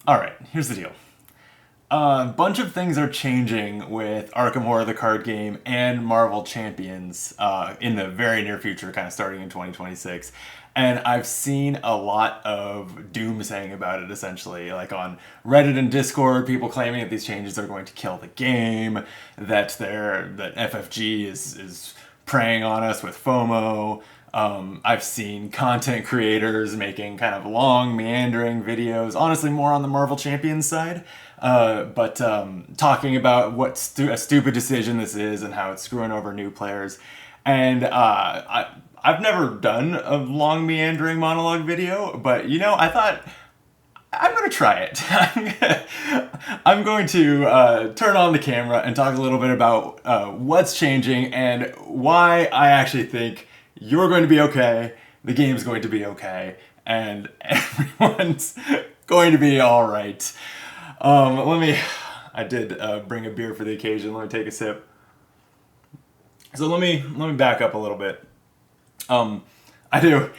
Alright, here's the deal. A bunch of things are changing with Arkham Horror, the card game, and Marvel Champions in the very near future, kind of starting in 2026. And I've seen a lot of doomsaying about it, essentially, like on Reddit and Discord, people claiming that these changes are going to kill the game, that FFG is preying on us with FOMO. I've seen content creators making kind of long, meandering videos, honestly, more on the Marvel Champions side, but talking about what a stupid decision this is and how it's screwing over new players. And I've never done a long, meandering monologue video, but I thought I'm going to try it. I'm going to turn on the camera and talk a little bit about what's changing and why I actually think you're going to be okay, the game's going to be okay, and everyone's going to be all right. I did bring a beer for the occasion. Let me take a sip. So let me back up a little bit. I know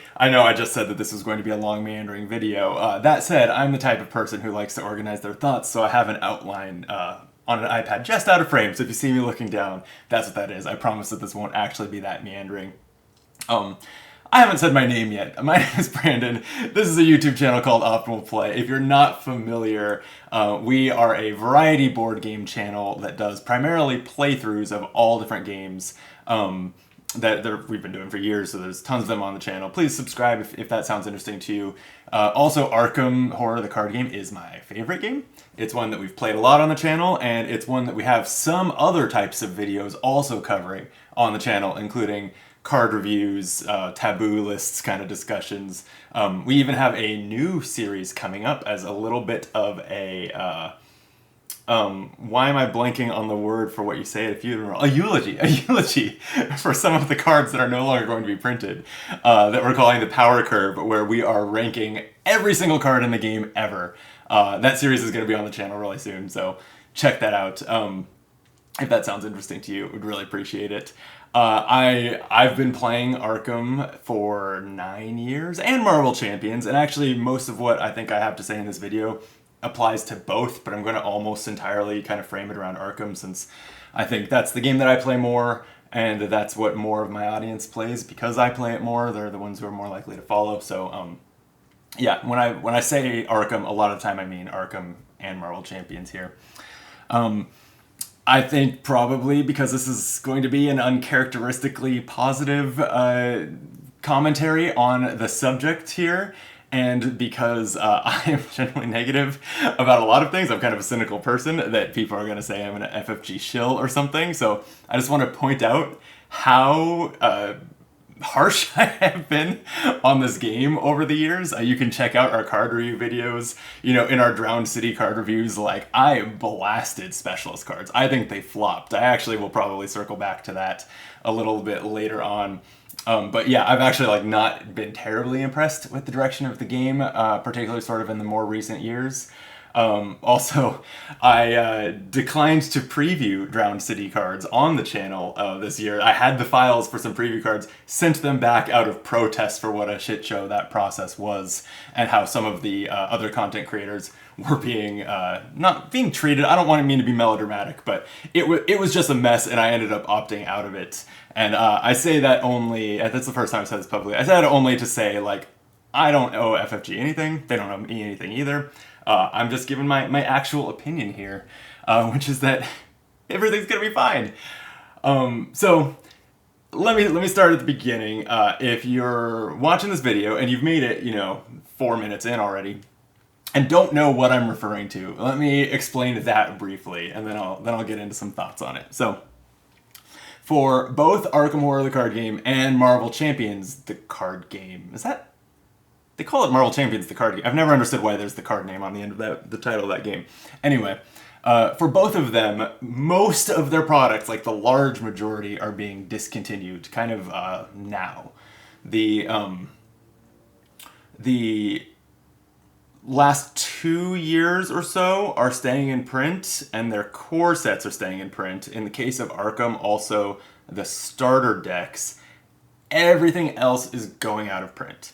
I just said that this was going to be a long meandering video. That said, I'm the type of person who likes to organize their thoughts, so I have an outline on an iPad just out of frame. So if you see me looking down, that's what that is. I promise that this won't actually be that meandering. I haven't said my name yet. My name is Brandon. This is a YouTube channel called Optimal Play. If you're not familiar, we are a variety board game channel that does primarily playthroughs of all different games that we've been doing for years, so there's tons of them on the channel. Please subscribe if that sounds interesting to you. Also, Arkham Horror, the card game, is my favorite game. It's one that we've played a lot on the channel, and it's one that we have some other types of videos also covering on the channel, including card reviews, taboo lists kind of discussions. We even have a new series coming up as a little bit of a why am I blanking on the word for what you say at a funeral? A eulogy for some of the cards that are no longer going to be printed, that we're calling the Power Curve, where we are ranking every single card in the game ever. That series is going to be on the channel really soon, so check that out. If that sounds interesting to you, would really appreciate it. I've been playing Arkham for 9 years and Marvel Champions, and actually most of what I think I have to say in this video applies to both, but I'm going to almost entirely kind of frame it around Arkham, since I think that's the game that I play more, and that's what more of my audience plays because I play it more. They're the ones who are more likely to follow. So yeah, when I say Arkham, a lot of the time I mean Arkham and Marvel Champions here. I think probably because this is going to be an uncharacteristically positive commentary on the subject here, and because I am generally negative about a lot of things, I'm kind of a cynical person, that people are going to say I'm an FFG shill or something. So I just want to point out how harsh I have been on this game over the years. You can check out our card review videos. In our Drowned City card reviews, like, I blasted specialist cards. I think they flopped. I actually will probably circle back to that a little bit later on. But yeah, I've actually not been terribly impressed with the direction of the game, particularly sort of in the more recent years. Also, I declined to preview Drowned City cards on the channel this year. I had the files for some preview cards, sent them back out of protest for what a shit show that process was, and how some of the other content creators were being not being treated. I don't want to mean to be melodramatic, but it was just a mess, and I ended up opting out of it. And I say that only, that's the first time I've said this publicly, I said it only to say, I don't owe FFG anything. They don't owe me anything either. I'm just giving my actual opinion here, which is that everything's gonna be fine. So let me start at the beginning. If you're watching this video and you've made it, 4 minutes in already, and don't know what I'm referring to, let me explain that briefly, and then I'll get into some thoughts on it. So, for both Arkham Horror, the card game, and Marvel Champions, the card game, they call it Marvel Champions, the card game. I've never understood why there's the card name on the end of the title of that game. Anyway, for both of them, most of their products, the large majority, are being discontinued kind of now. The last 2 years or so are staying in print, and their core sets are staying in print. In the case of Arkham, also the starter decks. Everything else is going out of print.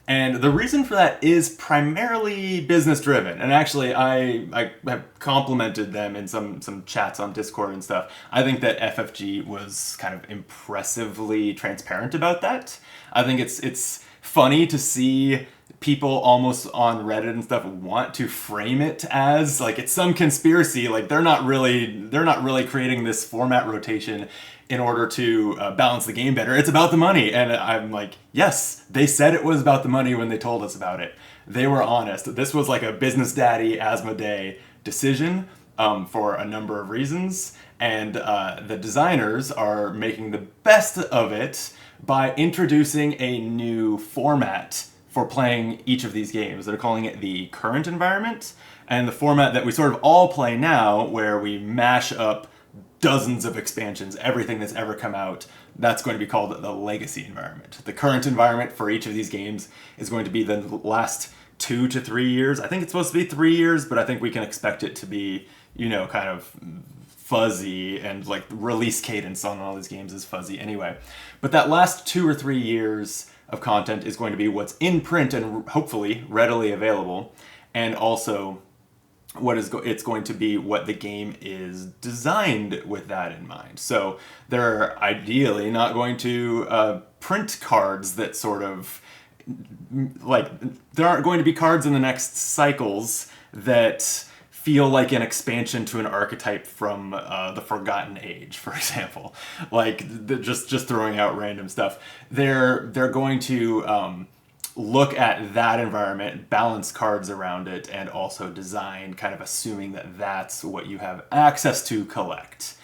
And the reason for that is primarily business driven. And actually, I have complimented them in some chats on Discord and stuff. I think that FFG was kind of impressively transparent about that. I think it's funny to see people almost on Reddit and stuff want to frame it as like it's some conspiracy. Like they're not really creating this format rotation in order to balance the game better. It's about the money. And I'm like, yes, they said it was about the money when they told us about it. They were honest. This was like a business daddy Asmodee decision for a number of reasons. And the designers are making the best of it by introducing a new format for playing each of these games. They're calling it the current environment, and the format that we sort of all play now, where we mash up dozens of expansions, everything that's ever come out, that's going to be called the legacy environment. The current environment for each of these games is going to be the last 2 to 3 years. I think it's supposed to be 3 years, but I think we can expect it to be, kind of fuzzy, and like release cadence on all these games is fuzzy anyway. But that last 2 or 3 years of content is going to be what's in print and hopefully readily available, and also it's going to be what the game is designed with that in mind. So they're ideally not going to print cards that sort of like, there aren't going to be cards in the next cycles that feel like an expansion to an archetype from the Forgotten Age, for example. Like just throwing out random stuff. They're going to look at that environment, balance cards around it, and also design, kind of assuming that that's what you have access to collect.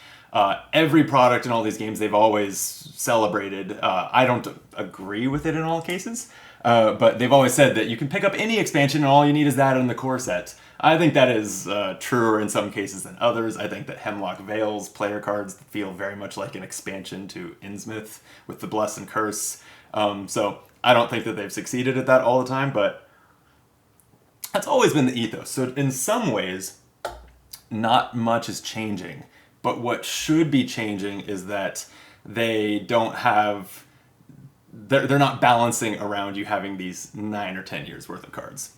Every product in all these games they've always celebrated. I don't agree with it in all cases, but they've always said that you can pick up any expansion and all you need is that in the core set. I think that is truer in some cases than others. I think that Hemlock Vale's player cards feel very much like an expansion to Innsmouth with the Bless and Curse. So I don't think that they've succeeded at that all the time, but that's always been the ethos. So in some ways, not much is changing. But what should be changing is that they don't have... They're not balancing around you having these 9 or 10 years worth of cards.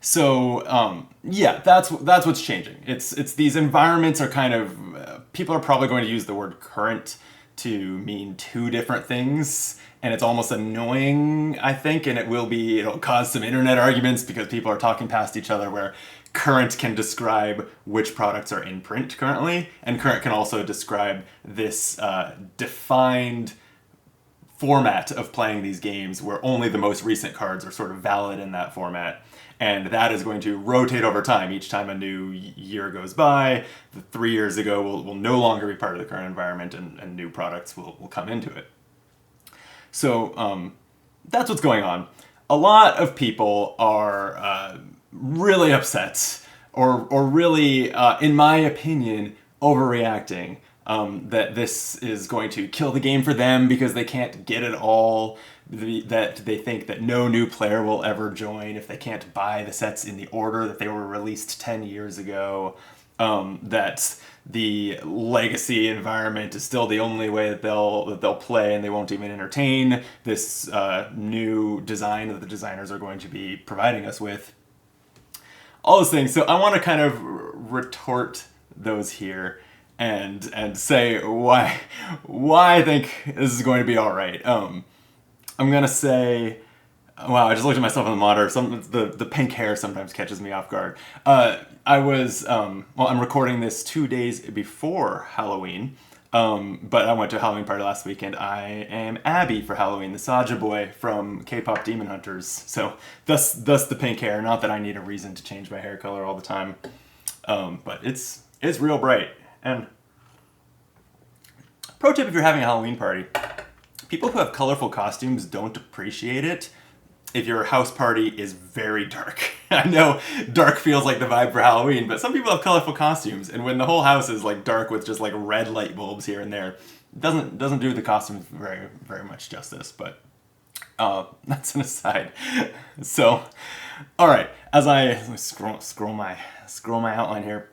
So that's what's changing. It's these environments are kind of... people are probably going to use the word current to mean 2 different things, and it's almost annoying, I think, and it'll cause some internet arguments because people are talking past each other, where current can describe which products are in print currently, and current can also describe this defined format of playing these games where only the most recent cards are sort of valid in that format. And that is going to rotate over time. Each time a new year goes by, the 3 years ago will no longer be part of the current environment, and new products will come into it. So that's what's going on. A lot of people are really upset, or really, in my opinion, overreacting. That this is going to kill the game for them because they can't get it all, that they think that no new player will ever join if they can't buy the sets in the order that they were released 10 years ago, that the legacy environment is still the only way that they'll play, and they won't even entertain this new design that the designers are going to be providing us with. All those things. So I want to kind of retort those here and say why I think this is going to be all right. I'm gonna say, wow, I just looked at myself on the monitor. The pink hair sometimes catches me off guard. I'm recording this 2 days before Halloween, but I went to a Halloween party last weekend. I am Abby for Halloween, the Saja boy from K-pop Demon Hunters. So thus the pink hair. Not that I need a reason to change my hair color all the time, but it's real bright. And pro tip, if you're having a Halloween party, people who have colorful costumes don't appreciate it if your house party is very dark. I know dark feels like the vibe for Halloween, but some people have colorful costumes, and when the whole house is like dark with just like red light bulbs here and there, it doesn't do the costumes very, very much justice. But that's an aside. So, all right, as I scroll my outline here,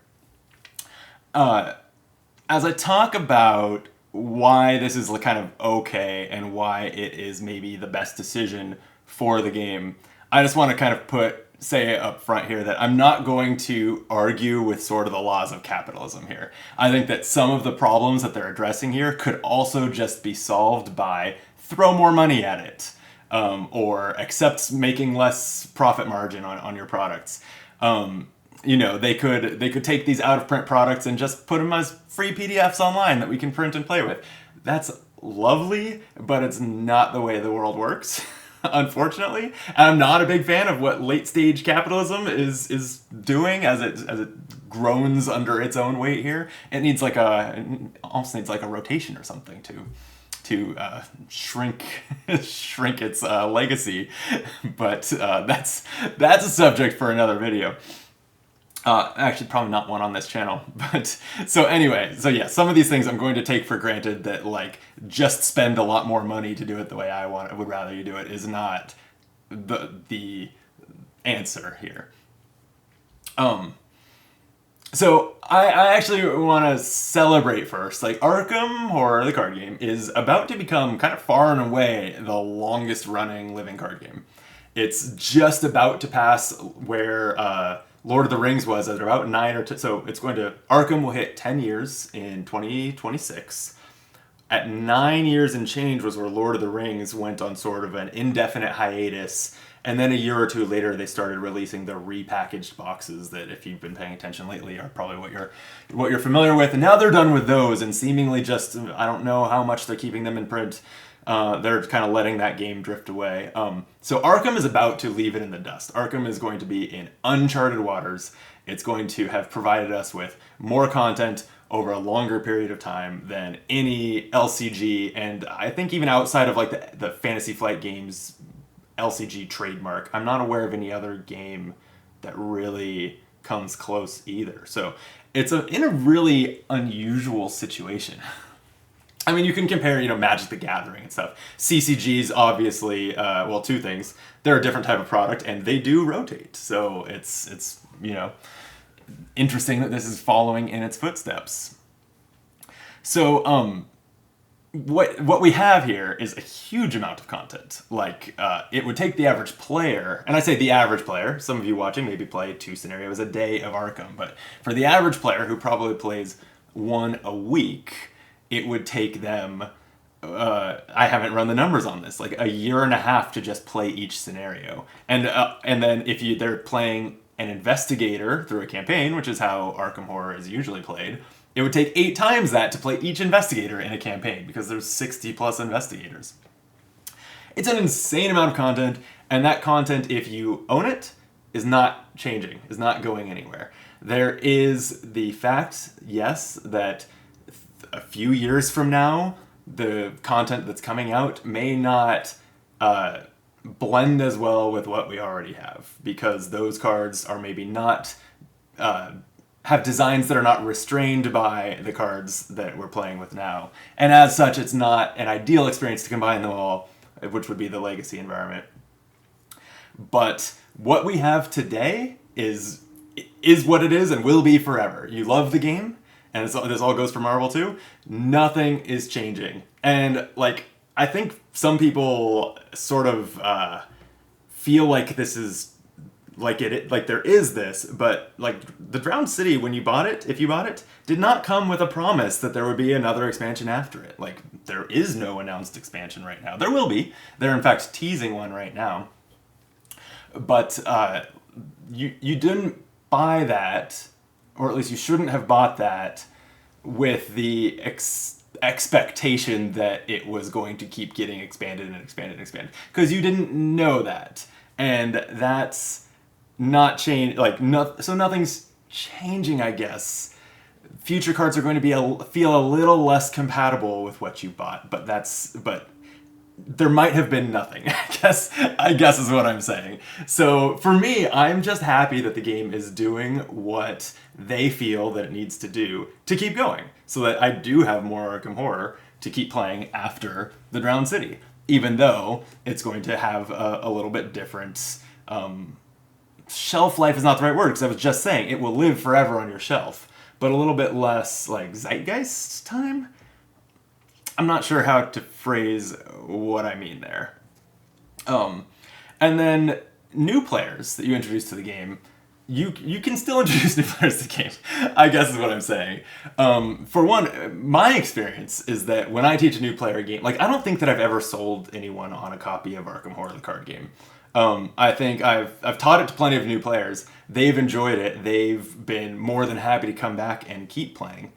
as I talk about why this is kind of okay and why it is maybe the best decision for the game. I just want to kind of say up front here that I'm not going to argue with sort of the laws of capitalism here. I think that some of the problems that they're addressing here could also just be solved by throw more money at it, or accept making less profit margin on your products. They could take these out of print products and just put them as free PDFs online that we can print and play with. That's lovely, but it's not the way the world works. Unfortunately, and I'm not a big fan of what late stage capitalism is doing as it groans under its own weight here. It needs almost needs like a rotation or something to shrink its legacy. But that's a subject for another video. Actually, probably not one on this channel. But so anyway, yeah, some of these things I'm going to take for granted that just spend a lot more money to do it the way I would rather you do it is not the answer here. So I actually want to celebrate first. Arkham Horror, the card game, is about to become kind of far and away the longest running living card game. It's just about to pass where Lord of the Rings was at about 9 or 10. So Arkham will hit 10 years in 2026. At 9 years and change was where Lord of the Rings went on sort of an indefinite hiatus. And then a year or two later, they started releasing the repackaged boxes that, if you've been paying attention lately, are probably what you're familiar with. And now they're done with those, and seemingly just, I don't know how much they're keeping them in print. They're kind of letting that game drift away. So Arkham is about to leave it in the dust. Arkham is going to be in uncharted waters. It's going to have provided us with more content over a longer period of time than any LCG, and I think even outside of the Fantasy Flight Games LCG trademark, I'm not aware of any other game that really comes close either. So it's in a really unusual situation. I mean, you can compare, Magic the Gathering and stuff. CCGs, obviously, two things. They're a different type of product, and they do rotate. So it's interesting that this is following in its footsteps. So, what we have here is a huge amount of content. It would take the average player, and I say the average player, some of you watching maybe play 2 scenarios a day of Arkham, but for the average player who probably plays 1 a week, it would take them, I haven't run the numbers on this, a year and a half to just play each scenario. And then if they're playing an investigator through a campaign, which is how Arkham Horror is usually played, it would take 8 times that to play each investigator in a campaign, because there's 60 plus investigators. It's an insane amount of content, and that content, if you own it, is not changing, is not going anywhere. There is the fact, yes, that a few years from now, the content that's coming out may not blend as well with what we already have, because those cards are maybe not have designs that are not restrained by the cards that we're playing with now, and as such, it's not an ideal experience to combine them all, which would be the legacy environment. But what we have today is what it is and will be forever. You love the game, and this all goes for Marvel too. Nothing is changing, and I think some people sort of feel like this is there is this, but the Drowned City, when you bought it, if you bought it, did not come with a promise that there would be another expansion after it. There is no announced expansion right now. There will be. They're in fact teasing one right now. But you didn't buy that, or at least you shouldn't have bought that with the expectation that it was going to keep getting expanded and expanded and expanded, because you didn't know that, and that's not change. So nothing's changing, I guess. Future cards are going to feel a little less compatible with what you bought, but there might have been nothing. I guess is what I'm saying. So for me, I'm just happy that the game is doing what they feel that it needs to do to keep going, so that I do have more Arkham Horror to keep playing after the Drowned City, even though it's going to have a little bit different shelf life is not the right word, because I was just saying it will live forever on your shelf, but a little bit less zeitgeist time. I'm not sure how to phrase what I mean there. And then new players that you introduce to the game, you can still introduce new players to the game, I guess is what I'm saying. For one, my experience is that when I teach a new player a game, like I don't think that I've ever sold anyone on a copy of Arkham Horror the card game. I think I've taught it to plenty of new players. They've enjoyed it. They've been more than happy to come back and keep playing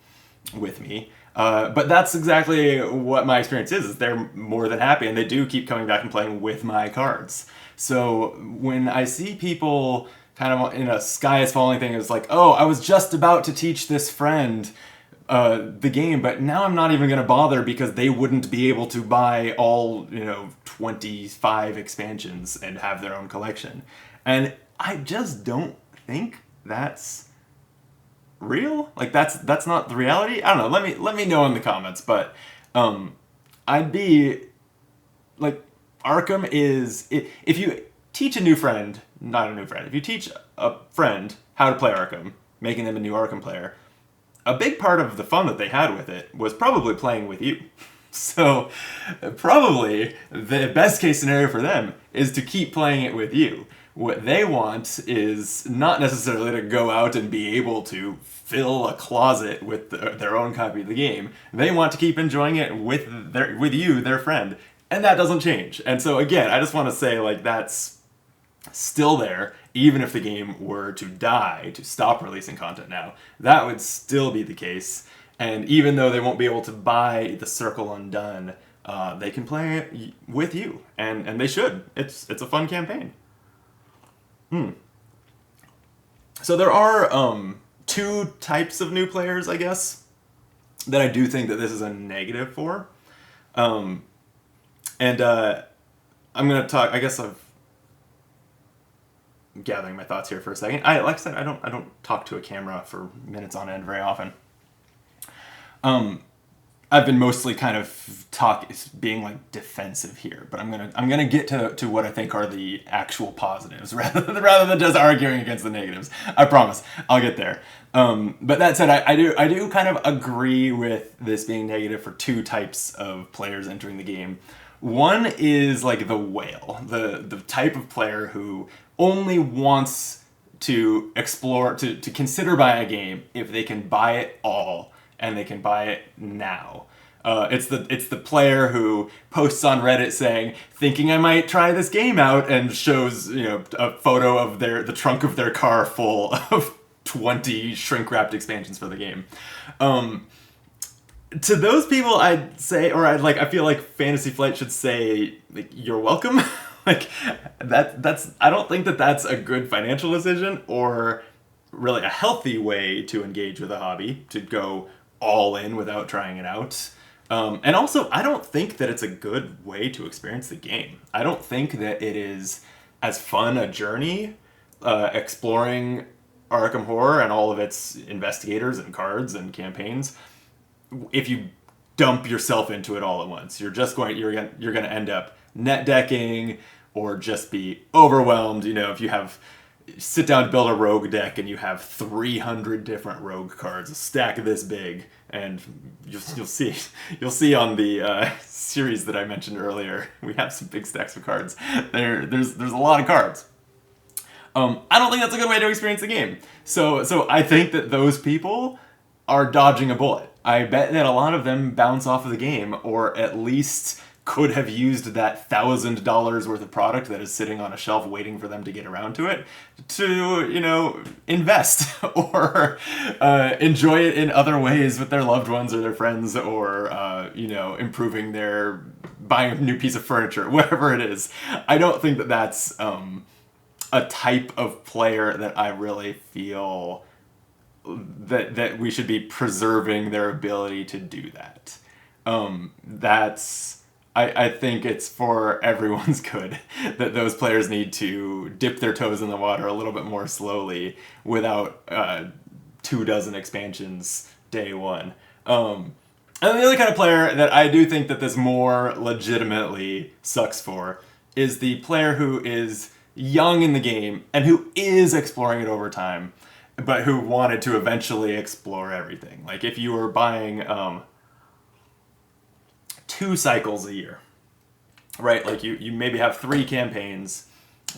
with me. But that's exactly what my experience is they're more than happy, and they do keep coming back and playing with my cards. So when I see people kind of in a sky is falling thing, it's like, oh, I was just about to teach this friend the game, but now I'm not even going to bother because they wouldn't be able to buy all 25 expansions and have their own collection. And I just don't think that's real. Like that's not the reality. I don't know. Let me know in the comments. But I'd be like, Arkham is, if you teach a new friend, not a new friend, if you teach a friend how to play Arkham, making them a new Arkham player, a big part of the fun that they had with it was probably playing with you. So probably the best case scenario for them is to keep playing it with you. What they want is not necessarily to go out and be able to fill a closet with their own copy of the game. They want to keep enjoying it with you, their friend. And that doesn't change. And so again, I just want to say, like, that's still there, even if the game were to die, to stop releasing content now. That would still be the case. And even though they won't be able to buy the Circle Undone, they can play it with you. And they should. It's a fun campaign. So there are two types of new players, I guess, that I do think that this is a negative for. I'm going to talk, I guess I'm gathering my thoughts here for a second. Like I said, I don't talk to a camera for minutes on end very often. I've been mostly kind of being like defensive here, but I'm gonna get to what I think are the actual positives rather than just arguing against the negatives. I promise I'll get there. But that said, I do kind of agree with this being negative for two types of players entering the game. One is like the whale, the type of player who only wants to explore, to consider buying a game if they can buy it all and they can buy it now. It's the player who posts on Reddit saying, thinking I might try this game out, and shows a photo of the trunk of their car full of 20 shrink-wrapped expansions for the game. To those people, I'd say, or I feel like Fantasy Flight should say, like, you're welcome. Like that's I don't think that that's a good financial decision or really a healthy way to engage with a hobby, to go all in without trying it out. And also, I don't think that it's a good way to experience the game. I don't think that it is as fun a journey exploring Arkham Horror and all of its investigators and cards and campaigns if you dump yourself into it all at once. You're going to end up net decking or just be overwhelmed. If you sit down to build a rogue deck and you have 300 different rogue cards, a stack this big, and you'll see on the series that I mentioned earlier, we have some big stacks of cards. There's a lot of cards. I don't think that's a good way to experience the game. So I think that those people are dodging a bullet. I bet that a lot of them bounce off of the game, or at least could have used that $1,000 worth of product that is sitting on a shelf waiting for them to get around to it to, invest or enjoy it in other ways with their loved ones or their friends, or, improving buying a new piece of furniture, whatever it is. I don't think that that's a type of player that I really feel that we should be preserving their ability to do that. I think it's for everyone's good that those players need to dip their toes in the water a little bit more slowly without 24 expansions day one. And the other kind of player that I do think that this more legitimately sucks for is the player who is young in the game and who is exploring it over time, but who wanted to eventually explore everything. Like if you were buying 2 cycles a year, right? Like you maybe have 3 campaigns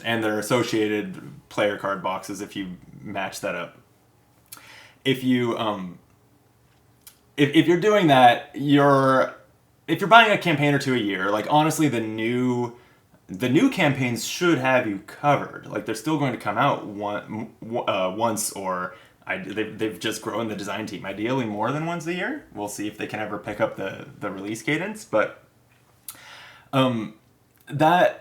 and their associated player card boxes if you match that up. If you if you're doing that, if you're buying a campaign or two a year, like honestly, the new campaigns should have you covered. Like they're still going to come out once, or they've just grown the design team. Ideally, more than once a year. We'll see if they can ever pick up the release cadence, but that.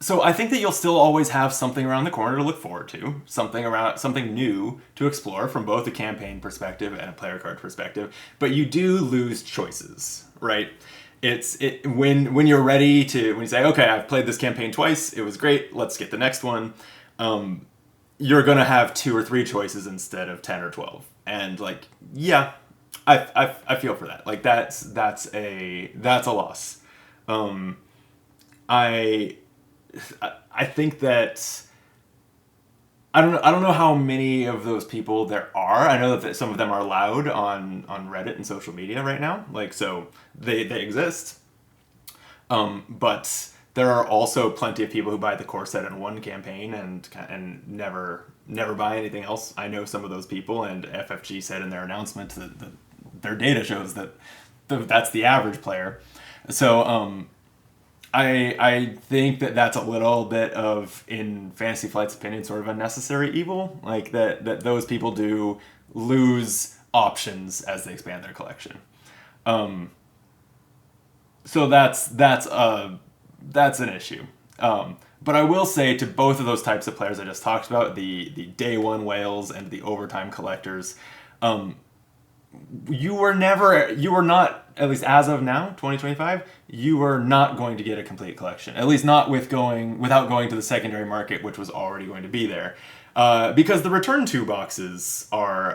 So I think that you'll still always have something around the corner to look forward to, something new to explore from both a campaign perspective and a player card perspective. But you do lose choices, right? When you're ready to, when you say, okay, I've played this campaign twice, it was great, let's get the next one. You're gonna have 2 or 3 choices instead of 10 or 12, and like, yeah, I feel for that. Like that's a loss. I think that I don't know how many of those people there are. I know that some of them are loud on Reddit and social media right now. Like, so they exist. But there are also plenty of people who buy the core set in one campaign and never buy anything else. I know some of those people, and FFG said in their announcement that their data shows that that's the average player. So I think that that's a little bit of, in Fantasy Flight's opinion, sort of unnecessary evil. Like that those people do lose options as they expand their collection. So that's an issue. But I will say to both of those types of players I just talked about, the day one whales and the overtime collectors, you were not, at least as of now, 2025, you were not going to get a complete collection. At least not without going to the secondary market, which was already going to be there. Because the return 2 boxes are,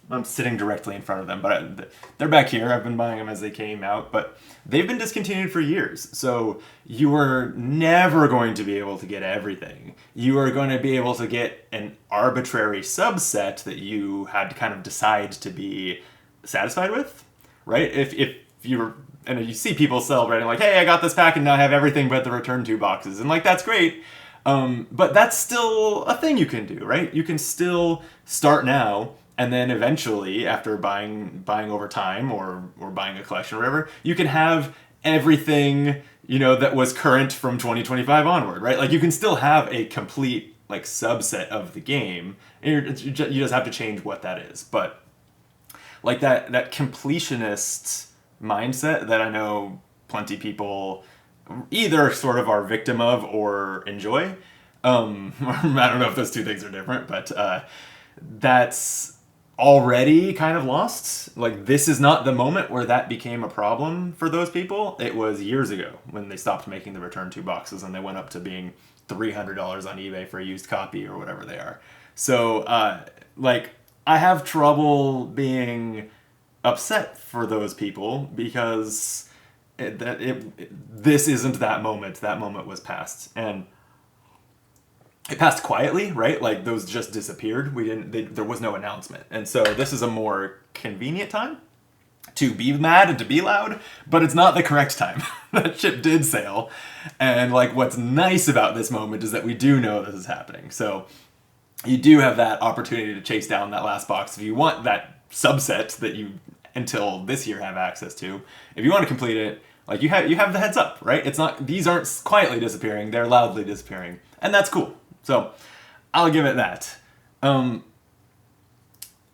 I'm sitting directly in front of them, but they're back here. I've been buying them as they came out, but they've been discontinued for years. So you were never going to be able to get everything. You are going to be able to get an arbitrary subset that you had to kind of decide to be satisfied with, right? If you're, and you see people celebrating like, hey, I got this pack and now I have everything but the return 2 boxes, and like, that's great. But that's still a thing you can do, right? You can still start now, and then eventually, after buying over time or buying a collection or whatever, you can have everything, that was current from 2025 onward, right? Like, you can still have a complete, like, subset of the game, and you just have to change what that is. But, like, that completionist mindset that I know plenty people either sort of are victim of or enjoy. I don't know if those two things are different, but that's already kind of lost. Like, this is not the moment where that became a problem for those people. It was years ago when they stopped making the return 2 boxes and they went up to being $300 on eBay for a used copy or whatever they are. So, I have trouble being upset for those people because this isn't that moment. That moment was past, and it passed quietly, right? Like, those just disappeared. There was no announcement, and so this is a more convenient time to be mad and to be loud, but it's not the correct time. That ship did sail, and like, what's nice about this moment is that we do know this is happening. So you do have that opportunity to chase down that last box if you want that subset that you until this year have access to. If you want to complete it, like, you have the heads up, right? It's not, these aren't quietly disappearing, they're loudly disappearing. And that's cool. So I'll give it that.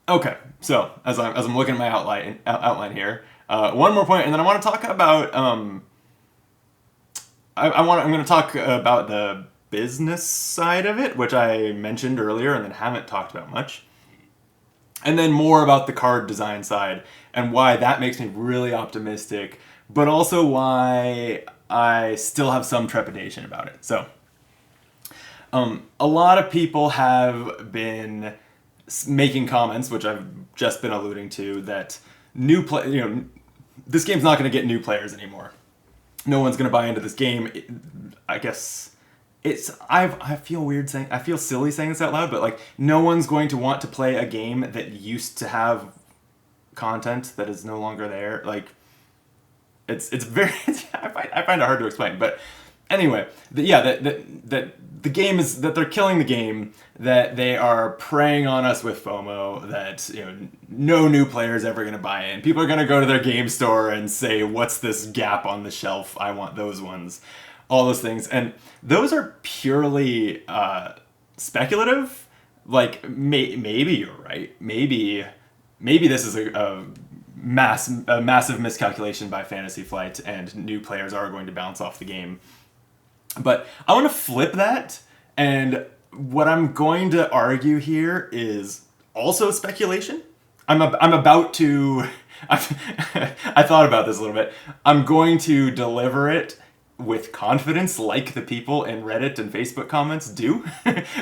Okay, so as I'm looking at my outline here, one more point, and then I want to talk about I'm going to talk about the business side of it, which I mentioned earlier and then haven't talked about much. And then more about the card design side and why that makes me really optimistic, but also why I still have some trepidation about it. So, a lot of people have been making comments, which I've just been alluding to, that this game's not going to get new players anymore. No one's going to buy into this game. I guess I feel silly saying this out loud, but like, no one's going to want to play a game that used to have content that is no longer there. Like, it's very I find it hard to explain, but Anyway, that the game is that they're killing the game, that they are preying on us with FOMO, that no new player is ever going to buy in. People are going to go to their game store and say, "What's this gap on the shelf? I want those ones." All those things, and those are purely speculative. Like maybe you're right. Maybe this is a massive miscalculation by Fantasy Flight, and new players are going to bounce off the game. But I want to flip that, and what I'm going to argue here is also speculation. I'm about to. I thought about this a little bit. I'm going to deliver it with confidence, like the people in Reddit and Facebook comments do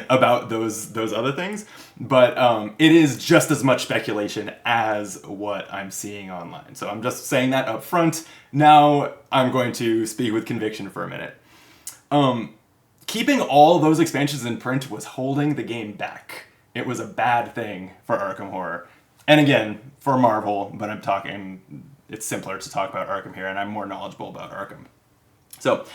about those other things. But it is just as much speculation as what I'm seeing online. So I'm just saying that up front. Now I'm going to speak with conviction for a minute. Keeping all those expansions in print was holding the game back. It was a bad thing for Arkham Horror. And again, for Marvel, but it's simpler to talk about Arkham here, and I'm more knowledgeable about Arkham. So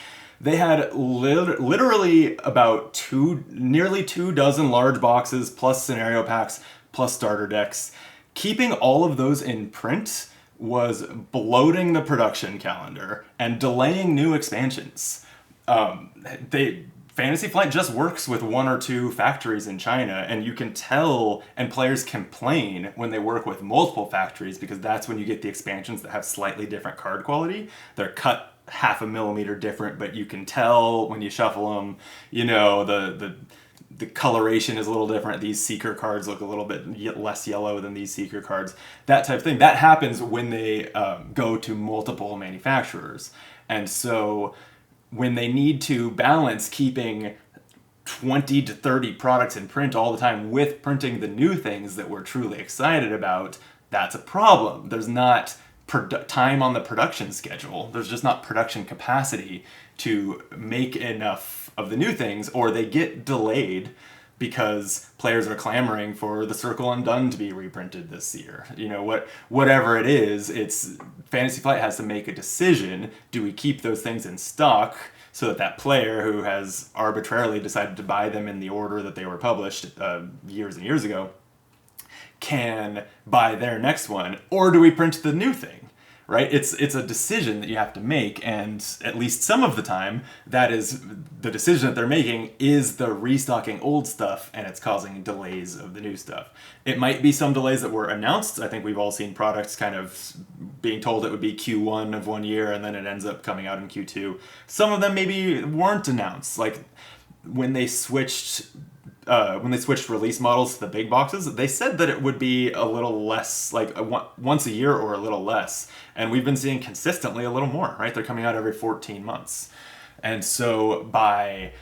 they had literally about nearly 24 large boxes, plus scenario packs, plus starter decks. Keeping all of those in print was bloating the production calendar and delaying new expansions. Fantasy Flight just works with 1 or 2 factories in China, and you can tell, and players complain when they work with multiple factories, because that's when you get the expansions that have slightly different card quality. They're cut half a millimeter different, but you can tell when you shuffle them, the coloration is a little different. These Seeker cards look a little bit less yellow than these Seeker cards. That type of thing. That happens when they go to multiple manufacturers. And so when they need to balance keeping 20 to 30 products in print all the time with printing the new things that we're truly excited about, that's a problem. There's not time on the production schedule. There's just not production capacity to make enough of the new things, or they get delayed because players are clamoring for the Circle Undone to be reprinted this year. Whatever it is, it's Fantasy Flight has to make a decision. Do we keep those things in stock so that player who has arbitrarily decided to buy them in the order that they were published years and years ago can buy their next one, or do we print the new thing? Right? It's a decision that you have to make, and at least some of the time, that is the decision that they're making is the restocking old stuff, and it's causing delays of the new stuff. It might be some delays that were announced. I think we've all seen products kind of being told it would be Q1 of one year, and then it ends up coming out in Q2. Some of them maybe weren't announced, like when they switched release models to the big boxes, they said that it would be a little less, like once a year or a little less. And we've been seeing consistently a little more, right? They're coming out every 14 months. And so by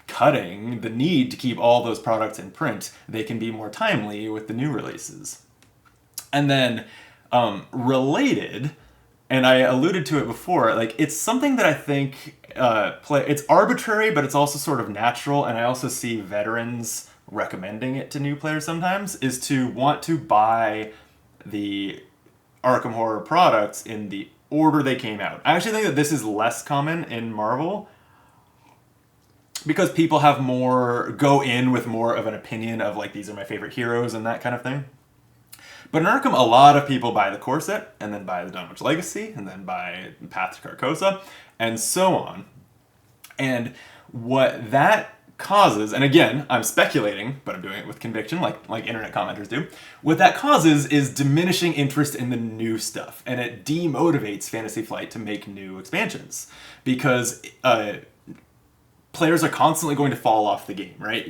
cutting the need to keep all those products in print, they can be more timely with the new releases. And then related, and I alluded to it before, like it's something that I think it's arbitrary, but it's also sort of natural, and I also see veterans recommending it to new players sometimes, is to want to buy the Arkham Horror products in the order they came out. I actually think that this is less common in Marvel because people have go in with more of an opinion of like, these are my favorite heroes and that kind of thing. But in Arkham, a lot of people buy the core set, and then buy the Dunwich Legacy, and then buy Path to Carcosa, and so on. And what that causes, and again, I'm speculating, but I'm doing it with conviction, like internet commenters do. What that causes is diminishing interest in the new stuff, and it demotivates Fantasy Flight to make new expansions, because players are constantly going to fall off the game, right?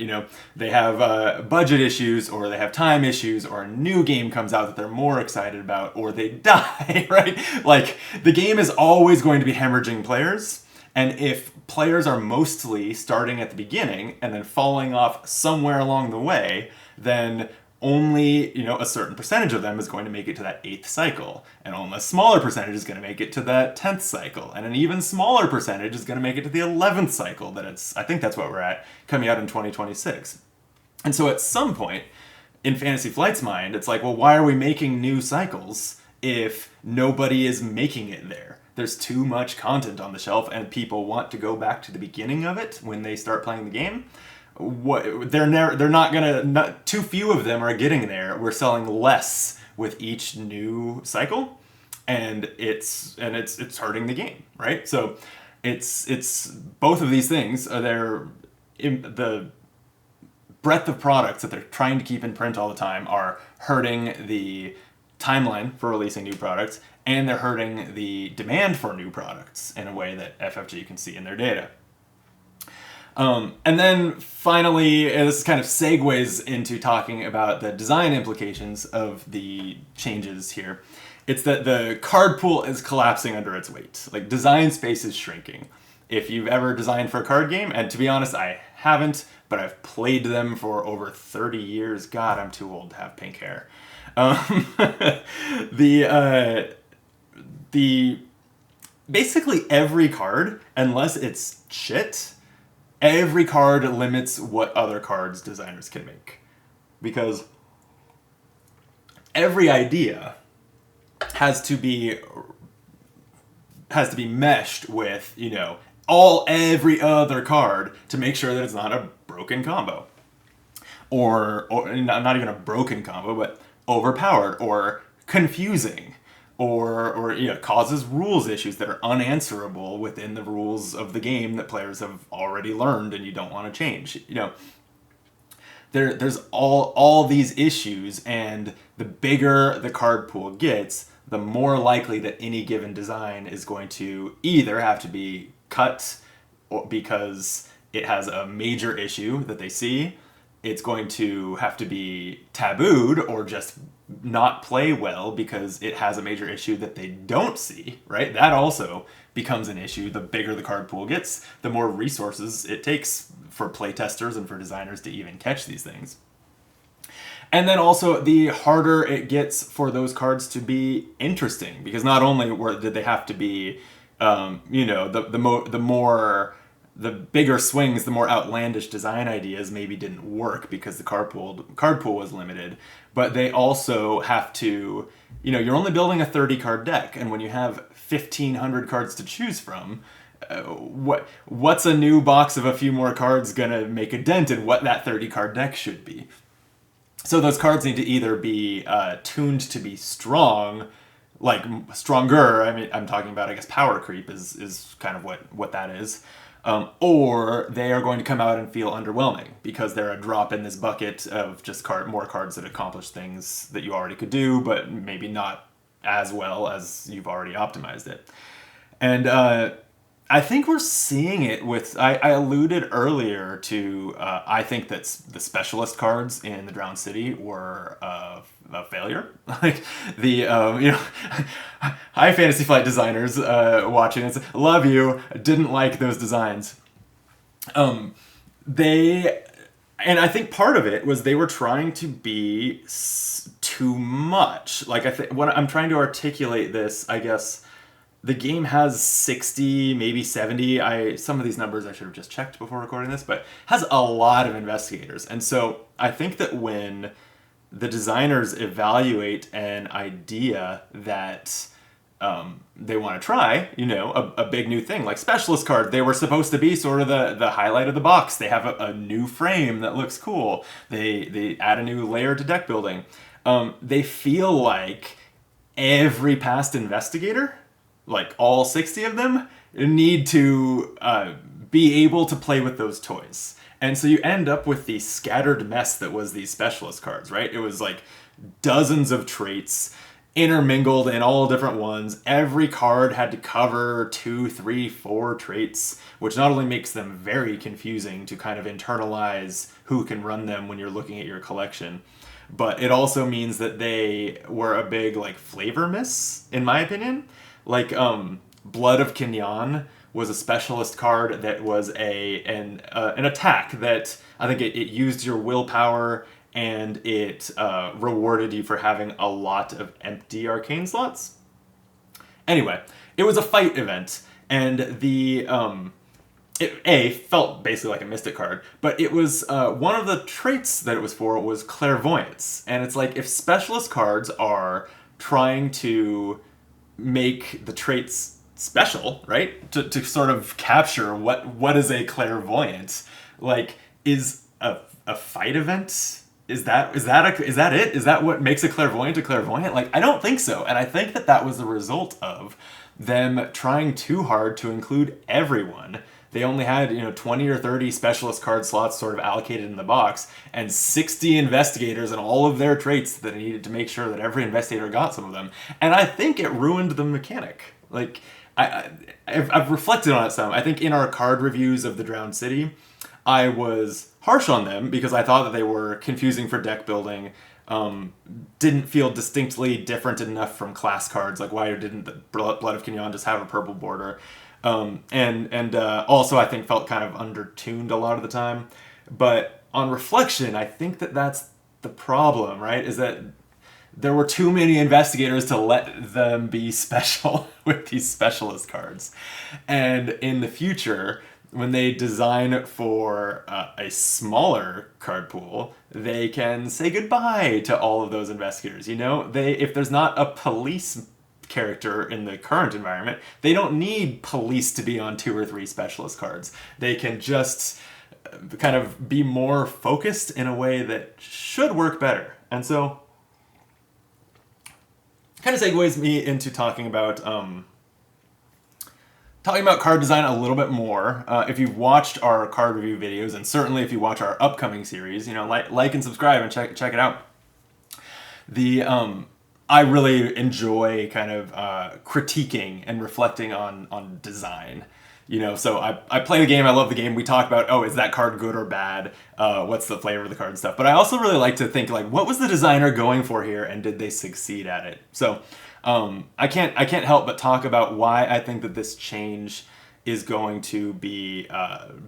They have budget issues, or they have time issues, or a new game comes out that they're more excited about, or they die, right? Like, the game is always going to be hemorrhaging players, and if players are mostly starting at the beginning and then falling off somewhere along the way, then only a certain percentage of them is going to make it to that 8th cycle, and only a smaller percentage is going to make it to that 10th cycle, and an even smaller percentage is going to make it to the 11th cycle. I think that's what we're at, coming out in 2026. And so at some point in Fantasy Flight's mind, it's like, well, why are we making new cycles if nobody is making it there? there's too much content on the shelf and people want to go back to the beginning of it when they start playing the game. They're not gonna, not, too few of them are getting there. We're selling less with each new cycle, and it's hurting the game, right? So it's both of these things are there. The breadth of products that they're trying to keep in print all the time are hurting the timeline for releasing new products, and they're hurting the demand for new products in a way that FFG can see in their data. And then finally, this kind of segues into talking about the design implications of the changes here. It's that the card pool is collapsing under its weight. Like, design space is shrinking. If you've ever designed for a card game, and to be honest, I haven't, but I've played them for over 30 years. God, I'm too old to have pink hair. The basically every card, unless it's shit, every card limits what other cards designers can make. Because every idea has to be meshed with, every other card to make sure that it's not a broken combo. Or not even a broken combo, but overpowered or confusing, or causes rules issues that are unanswerable within the rules of the game that players have already learned and you don't want to change. There's all these issues, and the bigger the card pool gets, the more likely that any given design is going to either have to be cut because it has a major issue that they see, it's going to have to be tabooed or just not play well because it has a major issue that they don't see, right? That also becomes an issue. The bigger the card pool gets, the more resources it takes for playtesters and for designers to even catch these things. And then also, the harder it gets for those cards to be interesting, because not only did they have to be, the bigger swings, the more outlandish design ideas maybe didn't work because the card pool was limited, but they also have to, you're only building a 30 card deck, and when you have 1,500 cards to choose from, what's a new box of a few more cards gonna make a dent in what that 30 card deck should be? So those cards need to either be tuned to be strong, like stronger. I mean, I'm talking about, I guess, power creep is kind of what that is. Or they are going to come out and feel underwhelming because they're a drop in this bucket of just more cards that accomplish things that you already could do, but maybe not as well as you've already optimized it. And I think we're seeing it with, I alluded earlier to, I think that the specialist cards in the Drowned City were a failure. Like high Fantasy Flight designers watching it, love you, didn't like those designs. And I think part of it was they were trying to be too much. Like, I think when I'm trying to articulate this, I guess, the game has 60, maybe 70. Some of these numbers I should have just checked before recording this, but has a lot of investigators. And so I think that when the designers evaluate an idea that they want to try, a big new thing, like specialist cards, they were supposed to be sort of the highlight of the box. They have a new frame that looks cool. They add a new layer to deck building. They feel like every past investigator, like all 60 of them, need to be able to play with those toys. And so you end up with the scattered mess that was these specialist cards, right? It was like dozens of traits intermingled in all different ones. Every card had to cover 2, 3, 4 traits, which not only makes them very confusing to kind of internalize who can run them when you're looking at your collection, but it also means that they were a big flavor miss, in my opinion. Like, Blood of Kinyan was a specialist card that was an attack that I think it used your willpower, and it rewarded you for having a lot of empty arcane slots. Anyway, it was a fight event, and it felt basically like a mystic card, but it was one of the traits that it was for was clairvoyance. And it's like, if specialist cards are trying to make the traits special, right? To sort of capture what is a clairvoyant. Like, is a fight event? Is that it? Is that what makes a clairvoyant a clairvoyant? Like, I don't think so. And I think that was the result of them trying too hard to include everyone. They only had, 20 or 30 specialist card slots sort of allocated in the box, and 60 investigators and all of their traits that needed to make sure that every investigator got some of them. And I think it ruined the mechanic. Like, I've reflected on it some. I think in our card reviews of the Drowned City, I was harsh on them because I thought that they were confusing for deck building, didn't feel distinctly different enough from class cards. Like, why didn't the Blood of Kenyon just have a purple border? And also I think felt kind of undertuned a lot of the time. But on reflection, I think that's the problem, right? Is that there were too many investigators to let them be special with these specialist cards. And in the future, when they design for a smaller card pool, they can say goodbye to all of those investigators. If there's not a police character in the current environment, they don't need police to be on 2 or 3 specialist cards. They can just kind of be more focused in a way that should work better. And so, kind of segues me into talking about card design a little bit more. If you've watched our card review videos, and certainly if you watch our upcoming series, like and subscribe and check it out. I really enjoy kind of critiquing and reflecting on design. So I play the game, I love the game. We talk about, is that card good or bad? What's the flavor of the card and stuff. But I also really like to think, like, what was the designer going for here, and did they succeed at it? So I can't help but talk about why I think that this change is going to be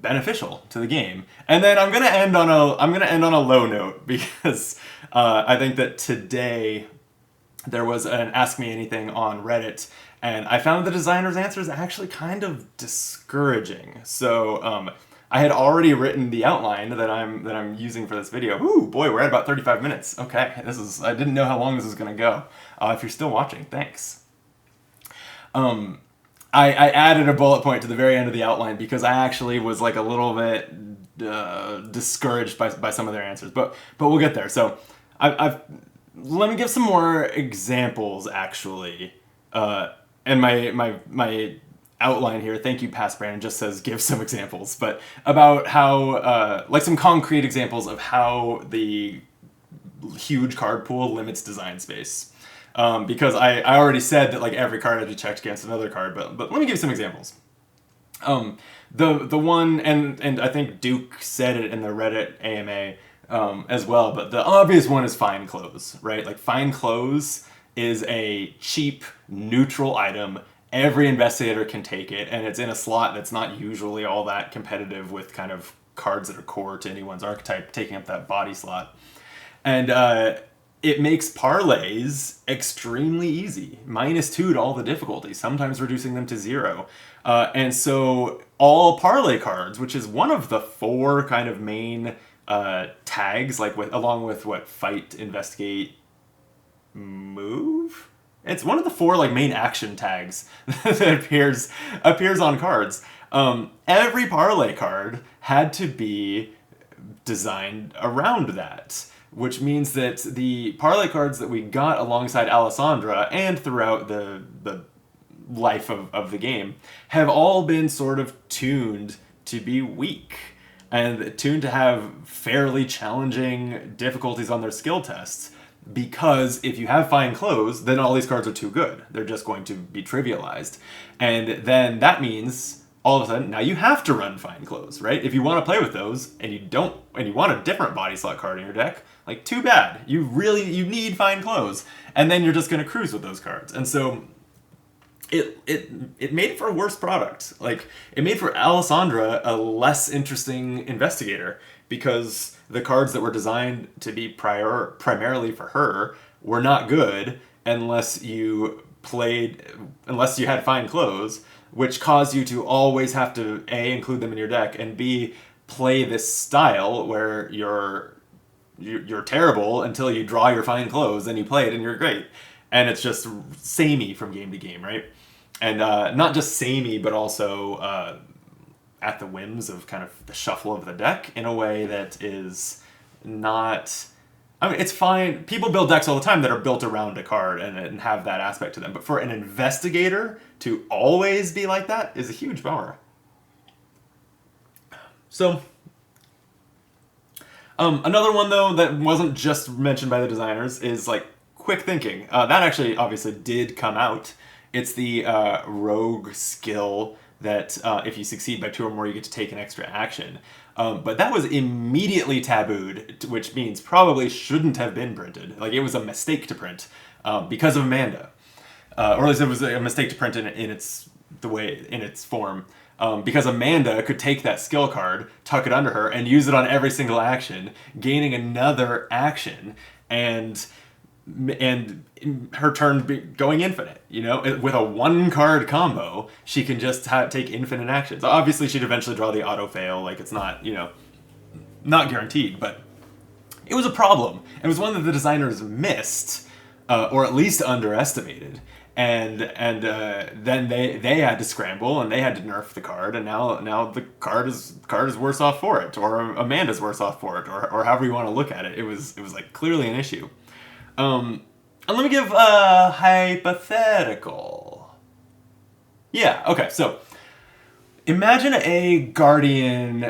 beneficial to the game. And then I'm gonna end on a low note, because I think that today there was an Ask Me Anything on Reddit, and I found the designer's answers actually kind of discouraging. So I had already written the outline that I'm using for this video. Ooh, boy, we're at about 35 minutes. Okay, I didn't know how long this was gonna go. If you're still watching, thanks. I added a bullet point to the very end of the outline because I actually was like a little bit discouraged by some of their answers, but we'll get there. So let me give some more examples, actually. And my outline here, thank you, Past Brandon, just says give some examples, but about how, like some concrete examples of how the huge card pool limits design space. Because I already said that, like, every card had to be checked against another card, but let me give some examples. The one, and I think Duke said it in the Reddit AMA, as well, but the obvious one is Fine Clothes, right? Like, Fine Clothes is a cheap, neutral item. Every investigator can take it, and it's in a slot that's not usually all that competitive with kind of cards that are core to anyone's archetype taking up that body slot. And it makes parlays extremely easy. -2 to all the difficulty, sometimes reducing them to 0. And so all parlay cards, which is one of the 4 kind of main tags, like along with fight, investigate, move. It's one of the 4 like main action tags that appears on cards. Every parlay card had to be designed around that, which means that the parlay cards that we got alongside Alessandra and throughout the life of the game have all been sort of tuned to be weak, and tuned to have fairly challenging difficulties on their skill tests, because if you have Fine Clothes, then all these cards are too good. They're just going to be trivialized. And then that means, all of a sudden, now you have to run Fine Clothes, right? If you want to play with those, and you want a different body slot card in your deck, like, too bad. You need Fine Clothes. And then you're just going to cruise with those cards. And so it made for a worse product. Like, it made for Alessandra a less interesting investigator, because the cards that were designed to be primarily for her were not good unless you had Fine Clothes, which caused you to always have to A, include them in your deck, and B, play this style where you're terrible until you draw your Fine Clothes, then you play it and you're great. And it's just samey from game to game, right? and not just samey, but also at the whims of kind of the shuffle of the deck in a way that is not. I mean, it's fine. People build decks all the time that are built around a card and have that aspect to them. But for an investigator to always be like that is a huge bummer. So, another one though that wasn't just mentioned by the designers is like quick thinking. That actually obviously did come out. It's the rogue skill that if you succeed by 2 or more, you get to take an extra action. But that was immediately tabooed, which means probably shouldn't have been printed. Like, it was a mistake to print because of Amanda. Or at least it was a mistake to print in its form. Because Amanda could take that skill card, tuck it under her, and use it on every single action, gaining another action, and her turn going infinite. You know, with a 1-card combo, she can just take infinite actions. Obviously, she'd eventually draw the auto fail. Like, it's not, you know, not guaranteed, but it was a problem. It was one that the designers missed, or at least underestimated. And then they had to scramble and they had to nerf the card, and now the card is worse off for it, or Amanda's worse off for it, or however you want to look at it. It was like clearly an issue. And let me give a hypothetical. Yeah, okay, so imagine a guardian,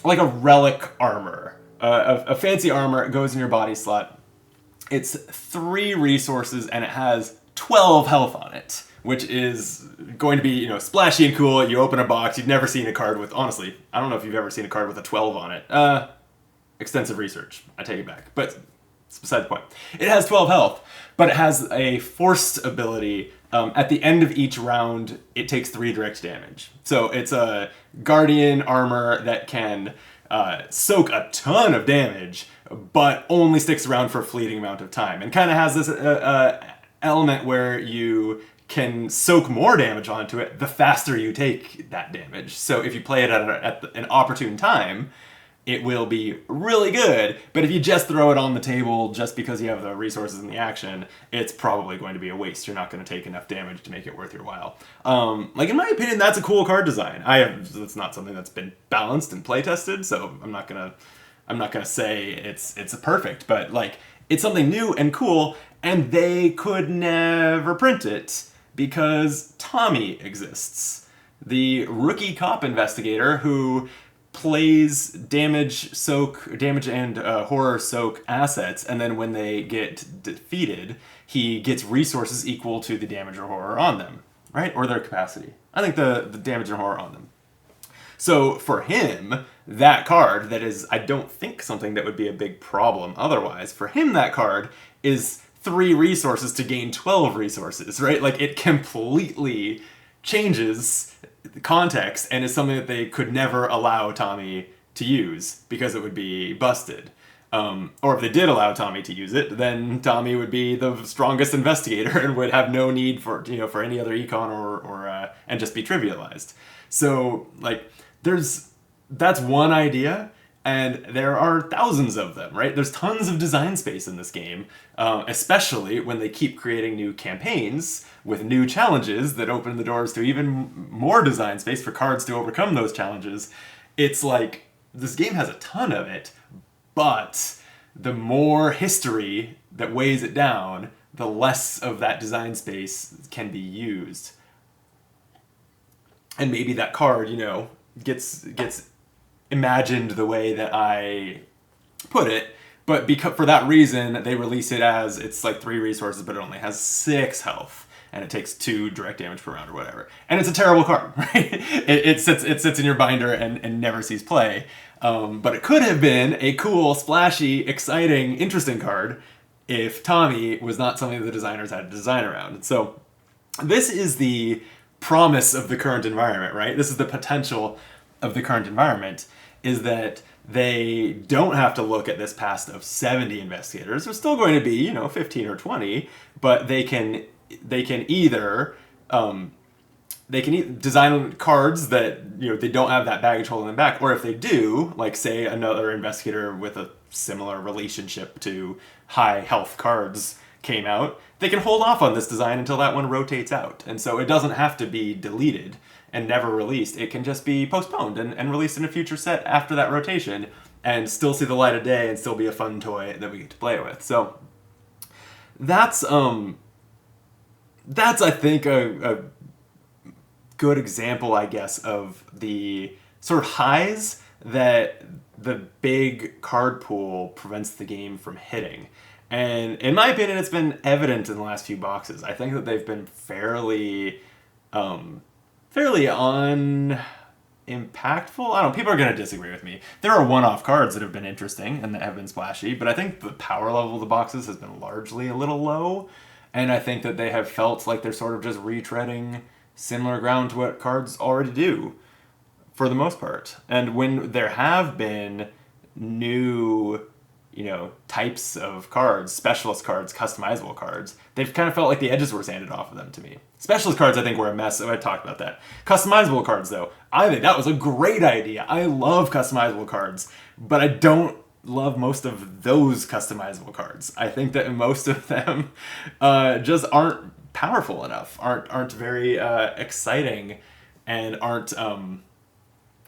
like a relic armor. A fancy armor goes in your body slot. It's 3 resources and it has 12 health on it, which is going to be, you know, splashy and cool. You open a box, you've never seen a card with, honestly, I don't know if you've ever seen a card with a 12 on it. Extensive research, I take it back, but it's beside the point. It has 12 health, but it has a forced ability. At the end of each round, it takes 3 direct damage. So it's a guardian armor that can soak a ton of damage, but only sticks around for a fleeting amount of time, and kind of has this element where you can soak more damage onto it the faster you take that damage. So if you play it at an opportune time, it will be really good, but if you just throw it on the table just because you have the resources in the action, it's probably going to be a waste. You're not going to take enough damage to make it worth your while. Like, in my opinion, that's a cool card design. It's not something that's been balanced and play tested, so I'm not gonna say it's perfect, but like, it's something new and cool, and they could never print it because Tommy exists, the rookie cop investigator who plays damage and horror soak assets, and then when they get defeated, he gets resources equal to the damage or horror on them, right? Or their capacity. I think the damage and horror on them. So for him, that card that is, I don't think something that would be a big problem otherwise, for him that card is 3 resources to gain 12 resources, right? Like, it completely changes the context and is something that they could never allow Tommy to use because it would be busted. Or if they did allow Tommy to use it, then Tommy would be the strongest investigator and would have no need for any other econ or and just be trivialized. So, like, that's one idea, and there are thousands of them, right? There's tons of design space in this game, especially when they keep creating new campaigns with new challenges that open the doors to even more design space for cards to overcome those challenges. It's like, this game has a ton of it, but the more history that weighs it down, the less of that design space can be used. And maybe that card, gets imagined the way that I put it, but because for that reason they release it as it's like 3 resources, but it only has 6 health, and it takes 2 direct damage per round or whatever. And it's a terrible card, right? It sits in your binder and never sees play. But it could have been a cool, splashy, exciting, interesting card if Tommy was not something the designers had to design around. So this is the promise of the current environment, right? This is the potential of the current environment, is that they don't have to look at this past of 70 investigators. There's still going to be, 15 or 20, but they can either design cards that they don't have that baggage holding them back, or if they do, like say another investigator with a similar relationship to high health cards came out, they can hold off on this design until that one rotates out. And so it doesn't have to be deleted and never released. It can just be postponed and released in a future set after that rotation and still see the light of day and still be a fun toy that we get to play with. So that's I think a good example, I guess, of the sort of highs that the big card pool prevents the game from hitting. And in my opinion, it's been evident in the last few boxes. I think that they've been fairly unimpactful. I don't know, people are going to disagree with me. There are one-off cards that have been interesting and that have been splashy, but I think the power level of the boxes has been largely a little low, and I think that they have felt like they're sort of just retreading similar ground to what cards already do, for the most part. And when there have been new, types of cards, specialist cards, customizable cards, they've kind of felt like the edges were sanded off of them to me. Specialist cards, I think, were a mess. I talked about that. Customizable cards, though, I think that was a great idea. I love customizable cards, but I don't love most of those customizable cards. I think that most of them just aren't powerful enough, aren't very exciting, and aren't...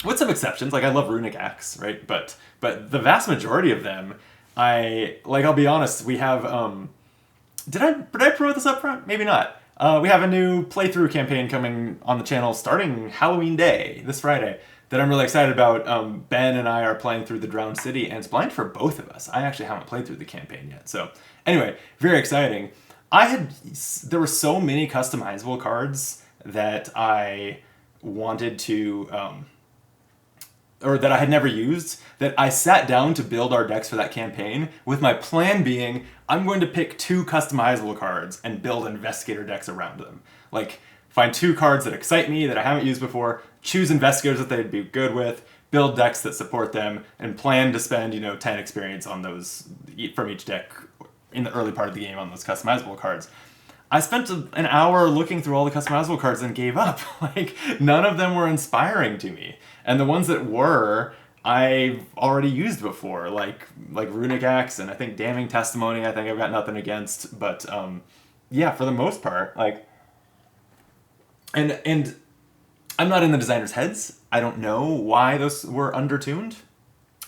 with some exceptions, like I love Runic Axe, right? But the vast majority of them, I'll be honest, we have, did I promote this up front? Maybe not. We have a new playthrough campaign coming on the channel starting Halloween Day, this Friday, that I'm really excited about. Ben and I are playing through the Drowned City, and it's blind for both of us. I actually haven't played through the campaign yet. So anyway, very exciting. There were so many customizable cards that I wanted to, or that I had never used, that I sat down to build our decks for that campaign with my plan being, I'm going to pick 2 customizable cards and build investigator decks around them. Like, find 2 cards that excite me that I haven't used before, choose investigators that they'd be good with, build decks that support them, and plan to spend, 10 experience on those from each deck in the early part of the game on those customizable cards. I spent an hour looking through all the customizable cards and gave up. Like, none of them were inspiring to me. And the ones that were, I've already used before, like Runic Axe, and I think Damning Testimony, I think I've got nothing against. But, yeah, for the most part, like... And I'm not in the designers' heads. I don't know why those were undertuned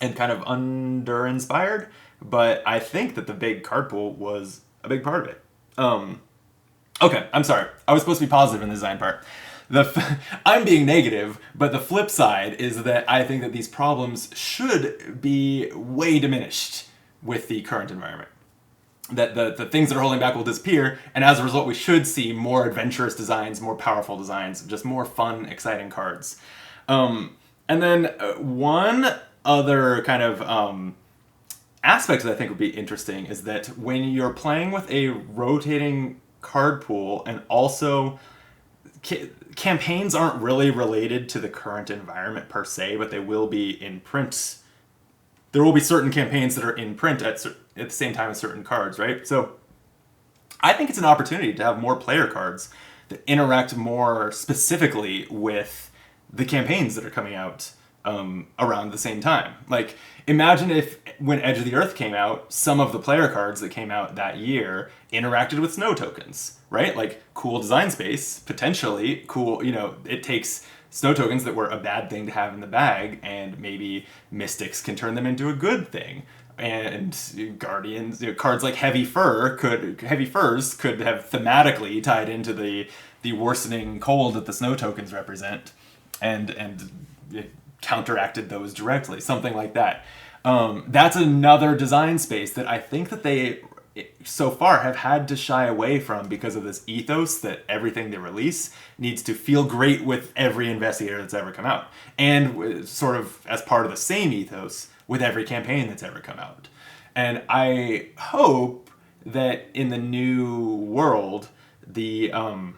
and kind of under-inspired, but I think that the big card pool was a big part of it. Okay, I'm sorry. I was supposed to be positive in the design part. I'm being negative, but the flip side is that I think that these problems should be way diminished with the current environment. That the things that are holding back will disappear, and as a result we should see more adventurous designs, more powerful designs, just more fun, exciting cards. And then one other kind of aspect that I think would be interesting is that when you're playing with a rotating card pool, and also campaigns aren't really related to the current environment per se, but they will be in print. There will be certain campaigns that are in print at the same time as certain cards, right? So I think it's an opportunity to have more player cards that interact more specifically with the campaigns that are coming out around the same time. Like, imagine if when Edge of the Earth came out, some of the player cards that came out that year interacted with snow tokens, right? Like, cool design space, potentially cool, it takes snow tokens that were a bad thing to have in the bag, and maybe Mystics can turn them into a good thing. And Guardians, cards like Heavy Furs could have thematically tied into the worsening cold that the snow tokens represent, and it counteracted those directly, something like that. That's another design space that I think that they so far have had to shy away from because of this ethos that everything they release needs to feel great with every investigator that's ever come out, and sort of as part of the same ethos with every campaign that's ever come out. And I hope that in the new world, I'm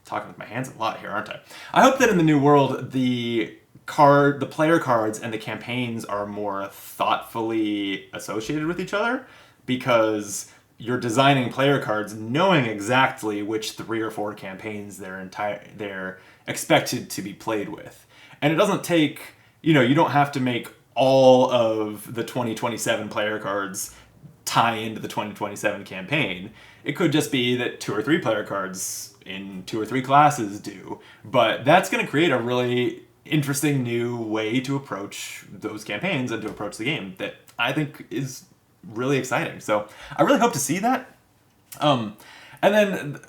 talking with my hands a lot here, aren't I? I hope that in the new world, the player cards and the campaigns are more thoughtfully associated with each other, because you're designing player cards knowing exactly which 3 or 4 campaigns they're expected to be played with. And it doesn't take, you don't have to make all of the 2027 player cards tie into the 2027 campaign. It could just be that 2 or 3 player cards in 2 or 3 classes do. But that's going to create a really interesting new way to approach those campaigns and to approach the game that I think is really exciting. So I really hope to see that. And then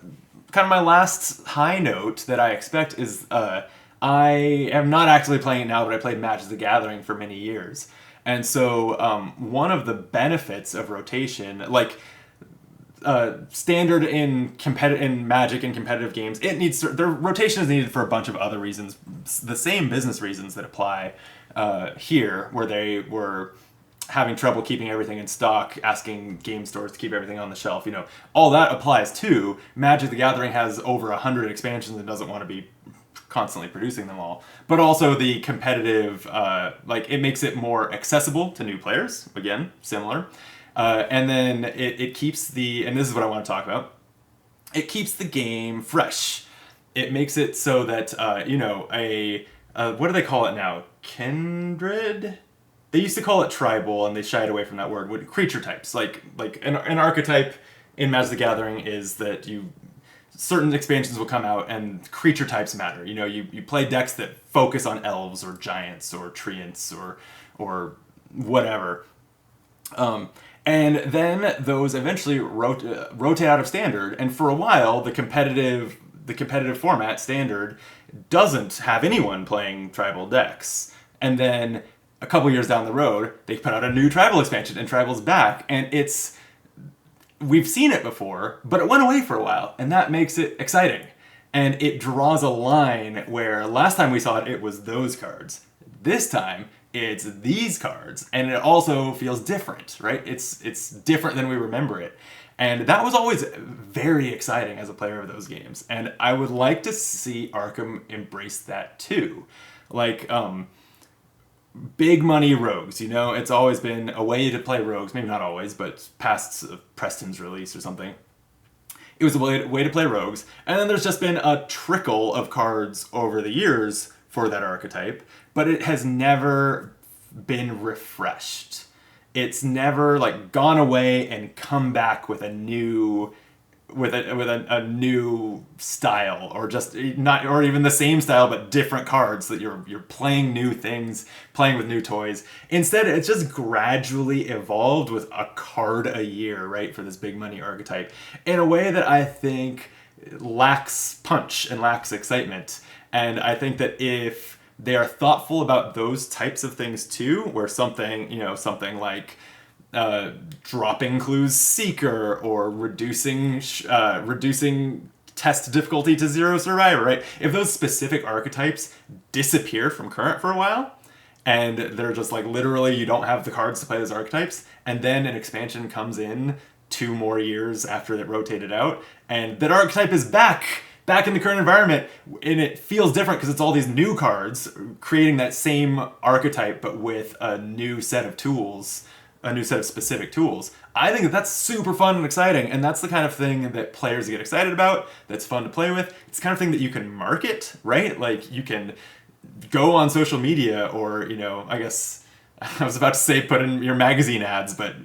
kind of my last high note that I expect is I am not actually playing it now, but I played Magic the Gathering for many years. And so one of the benefits of rotation, like standard in Magic and competitive games, their rotation is needed for a bunch of other reasons, the same business reasons that apply here, where they were having trouble keeping everything in stock, asking game stores to keep everything on the shelf. You know, all that applies too. Magic the Gathering has over 100 expansions and doesn't want to be constantly producing them all. But also the competitive, it makes it more accessible to new players. Again, similar. And then it keeps and this is what I want to talk about, it keeps the game fresh. It makes it so that, what do they call it now? Kindred? They used to call it tribal, and they shied away from that word. Creature types, like an archetype in Magic the Gathering is that certain expansions will come out and creature types matter. You know, you play decks that focus on elves or giants or treants or whatever. And then those eventually rotate out of standard, and for a while the competitive format standard doesn't have anyone playing tribal decks. And then a couple years down the road, they put out a new tribal expansion, and tribal's back, and we've seen it before, but it went away for a while, and that makes it exciting. And it draws a line where last time we saw it, it was those cards. This time, it's these cards, and it also feels different, right? It's different than we remember it. And that was always very exciting as a player of those games. And I would like to see Arkham embrace that too. Like, big money rogues, you know? It's always been a way to play rogues. Maybe not always, but past Preston's release or something. It was a way to play rogues. And then there's just been a trickle of cards over the years for that archetype, but it has never been refreshed. It's never like gone away and come back with a new a new style, or just not, or even the same style but different cards, that you're playing new things, playing with new toys. Instead, it's just gradually evolved with a card a year, right, for this big money archetype, in a way that I think lacks punch and lacks excitement. And I think that if they are thoughtful about those types of things too, where something like dropping clues seeker, or reducing test difficulty to 0 survivor, right? If those specific archetypes disappear from current for a while, and they're just like literally you don't have the cards to play those archetypes, and then an expansion comes in 2 more years after it rotated out, and that archetype is back in the current environment, and it feels different because it's all these new cards creating that same archetype but with a new set of tools, a new set of specific tools. I think that's super fun and exciting, and that's the kind of thing that players get excited about, that's fun to play with. It's the kind of thing that you can market, right? Like, you can go on social media, or, I guess I was about to say put in your magazine ads, but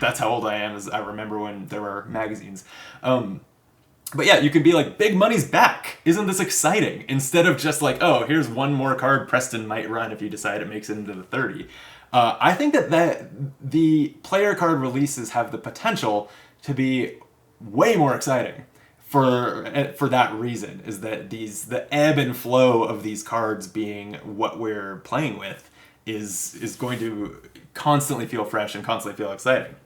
that's how old I am, as I remember when there were magazines. But yeah, you could be like, big money's back. Isn't this exciting? Instead of just like, oh, here's one more card Preston might run if you decide it makes it into the 30. I think that the player card releases have the potential to be way more exciting for that reason, is that the ebb and flow of these cards being what we're playing with is going to constantly feel fresh and constantly feel exciting.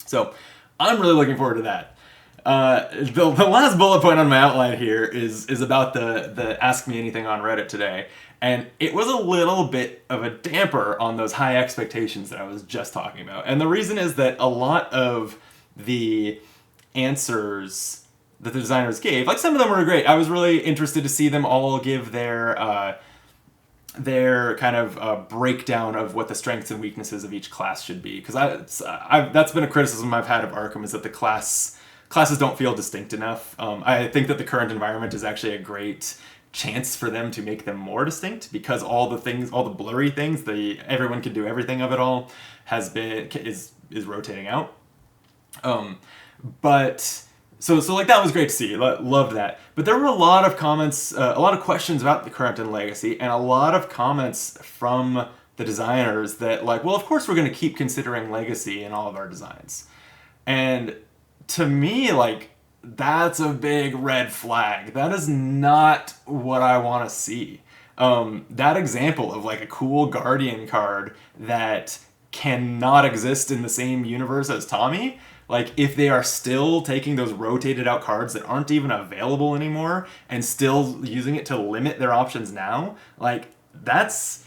So I'm really looking forward to that. The last bullet point on my outline here is about the Ask Me Anything on Reddit today. And it was a little bit of a damper on those high expectations that I was just talking about. And the reason is that a lot of the answers that the designers gave, like, some of them were great. I was really interested to see them all give their kind of breakdown of what the strengths and weaknesses of each class should be. Because that's been a criticism I've had of Arkham, is that the classes don't feel distinct enough. I think that the current environment is actually a great chance for them to make them more distinct, because all the blurry things, everyone can do everything of it all, is rotating out. But so like that was great to see. Loved that. But there were a lot of comments, a lot of questions about the current and legacy, and a lot of comments from the designers that like, well, of course we're going to keep considering legacy in all of our designs. And to me, like, that's a big red flag. That is not what I want to see. That example of like a cool Guardian card that cannot exist in the same universe as Tommy, like if they are still taking those rotated out cards that aren't even available anymore and still using it to limit their options now, like that's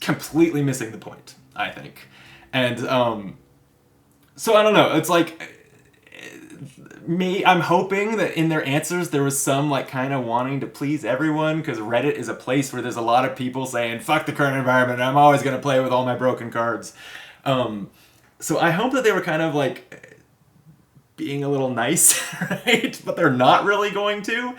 completely missing the point, I think. And so I don't know. It's like me. I'm hoping that in their answers there was some like kind of wanting to please everyone, because Reddit is a place where there's a lot of people saying "fuck the current environment." I'm always gonna play with all my broken cards. So I hope that they were kind of like being a little nice, right? But they're not really going to.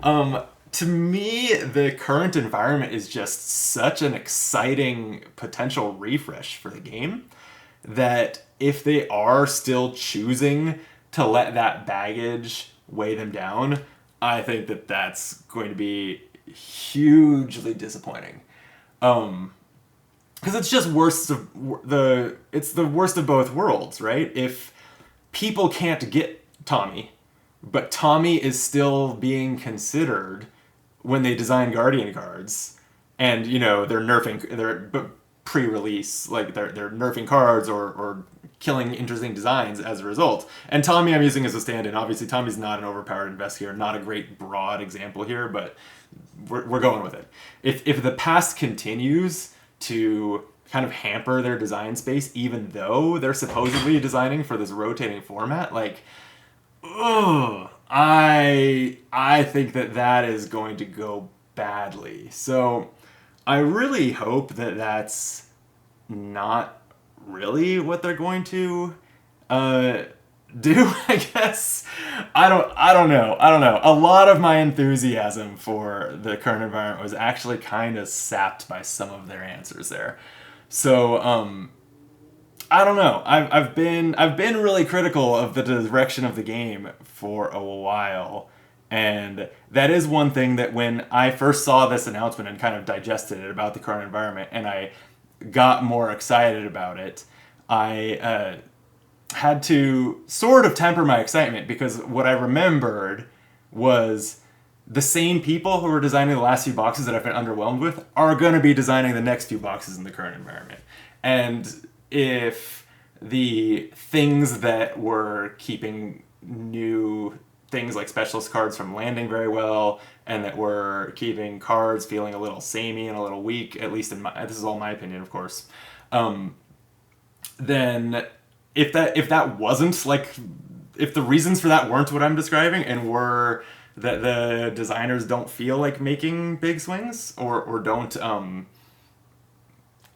To me, the current environment is just such an exciting potential refresh for the game that if they are still choosing to let that baggage weigh them down, I think that that's going to be hugely disappointing. Because it's just it's the worst of both worlds, right? If people can't get Tommy, but Tommy is still being considered when they design Guardian cards, and they're pre-release, like they're nerfing cards or killing interesting designs as a result. And Tommy I'm using as a stand-in. Obviously Tommy's not an overpowered investigator, not a great broad example here, but we're going with it. If the past continues to kind of hamper their design space, even though they're supposedly designing for this rotating format, like, ugh, I think that is going to go badly. So I really hope that that's not really what they're going to do, I guess. I don't know. A lot of my enthusiasm for the current environment was actually kind of sapped by some of their answers there. So I don't know. I've been really critical of the direction of the game for a while, and that is one thing that when I first saw this announcement and kind of digested it about the current environment, and I got more excited about it, I had to sort of temper my excitement, because what I remembered was the same people who were designing the last few boxes that I've been underwhelmed with are going to be designing the next few boxes in the current environment. And if the things that were keeping new things like specialist cards from landing very well, and that were keeping cards feeling a little samey and a little weak, at least this is all my opinion, of course, then if that wasn't like, if the reasons for that weren't what I'm describing, and were that the designers don't feel like making big swings, or don't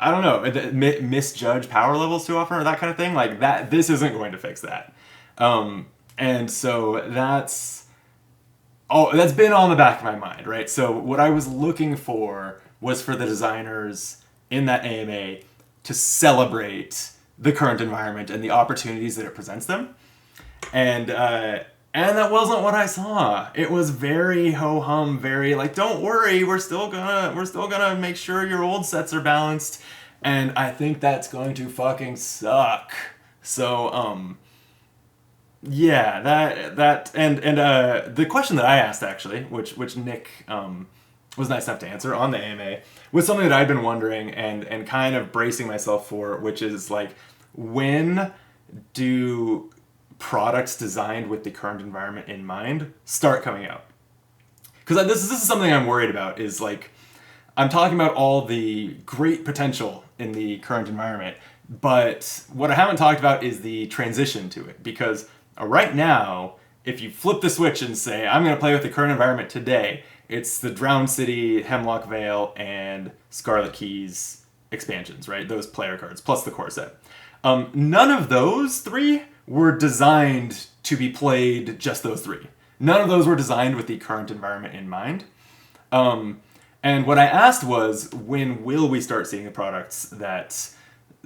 I don't know, misjudge power levels too often, or that kind of thing, like that, this isn't going to fix that. And so that's been on the back of my mind, right? So what I was looking for was for the designers in that AMA to celebrate the current environment and the opportunities that it presents them. And that wasn't what I saw. It was very ho-hum, very like, don't worry, we're still gonna make sure your old sets are balanced. And I think that's going to fucking suck. So, yeah, the question that I asked, actually, which Nick was nice enough to answer on the AMA, was something that I'd been wondering and kind of bracing myself for, which is like, when do products designed with the current environment in mind start coming out? Because this is something I'm worried about, is like, I'm talking about all the great potential in the current environment, but what I haven't talked about is the transition to it. Because right now, if you flip the switch and say, I'm going to play with the current environment today, it's the Drowned City, Hemlock Vale, and Scarlet Keys expansions, right? Those player cards, plus the core set. None of those three were designed to be played just those three. None of those were designed with the current environment in mind. And what I asked was, when will we start seeing the products that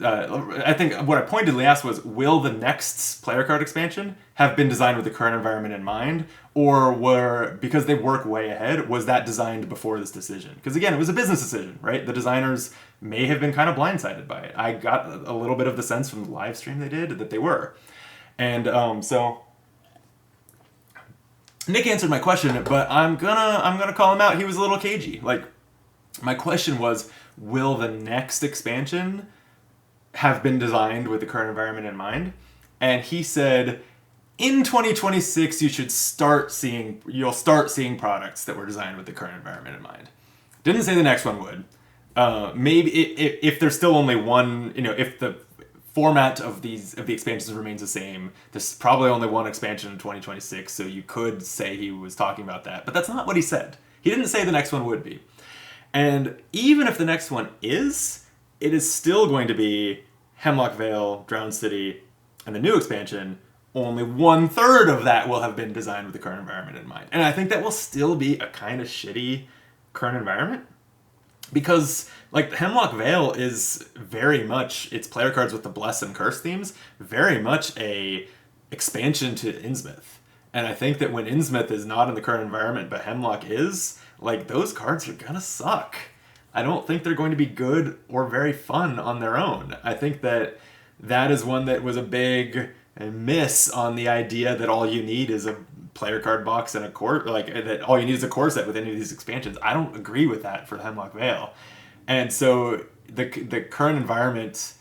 I think what I pointedly asked was, will the next player card expansion have been designed with the current environment in mind, or were, because they work way ahead, was that designed before this decision? Because again, it was a business decision, right? The designers may have been kind of blindsided by it. I got a little bit of the sense from the live stream they did that they were. And so Nick answered my question, but I'm gonna call him out. He was a little cagey. Like, my question was, will the next expansion have been designed with the current environment in mind? And he said, in 2026, you'll start seeing products that were designed with the current environment in mind. Didn't say the next one would. Maybe if there's still only one, if the format of the expansions remains the same, there's probably only one expansion in 2026, so you could say he was talking about that. But that's not what he said. He didn't say the next one would be. And even if the next one is, it is still going to be Hemlock Vale, Drowned City, and the new expansion. Only 1/3 of that will have been designed with the current environment in mind. And I think that will still be a kind of shitty current environment. Because, like, Hemlock Vale is very much, its player cards with the Bless and Curse themes, very much a expansion to Innsmouth. And I think that when Innsmouth is not in the current environment, but Hemlock is, like, those cards are gonna suck. I don't think they're going to be good or very fun on their own. I think that is one that was a big miss on the idea that all you need is a player card box and a core, like, that all you need is a core set with any of these expansions. I don't agree with that for Hemlock Vale. And so the current environment,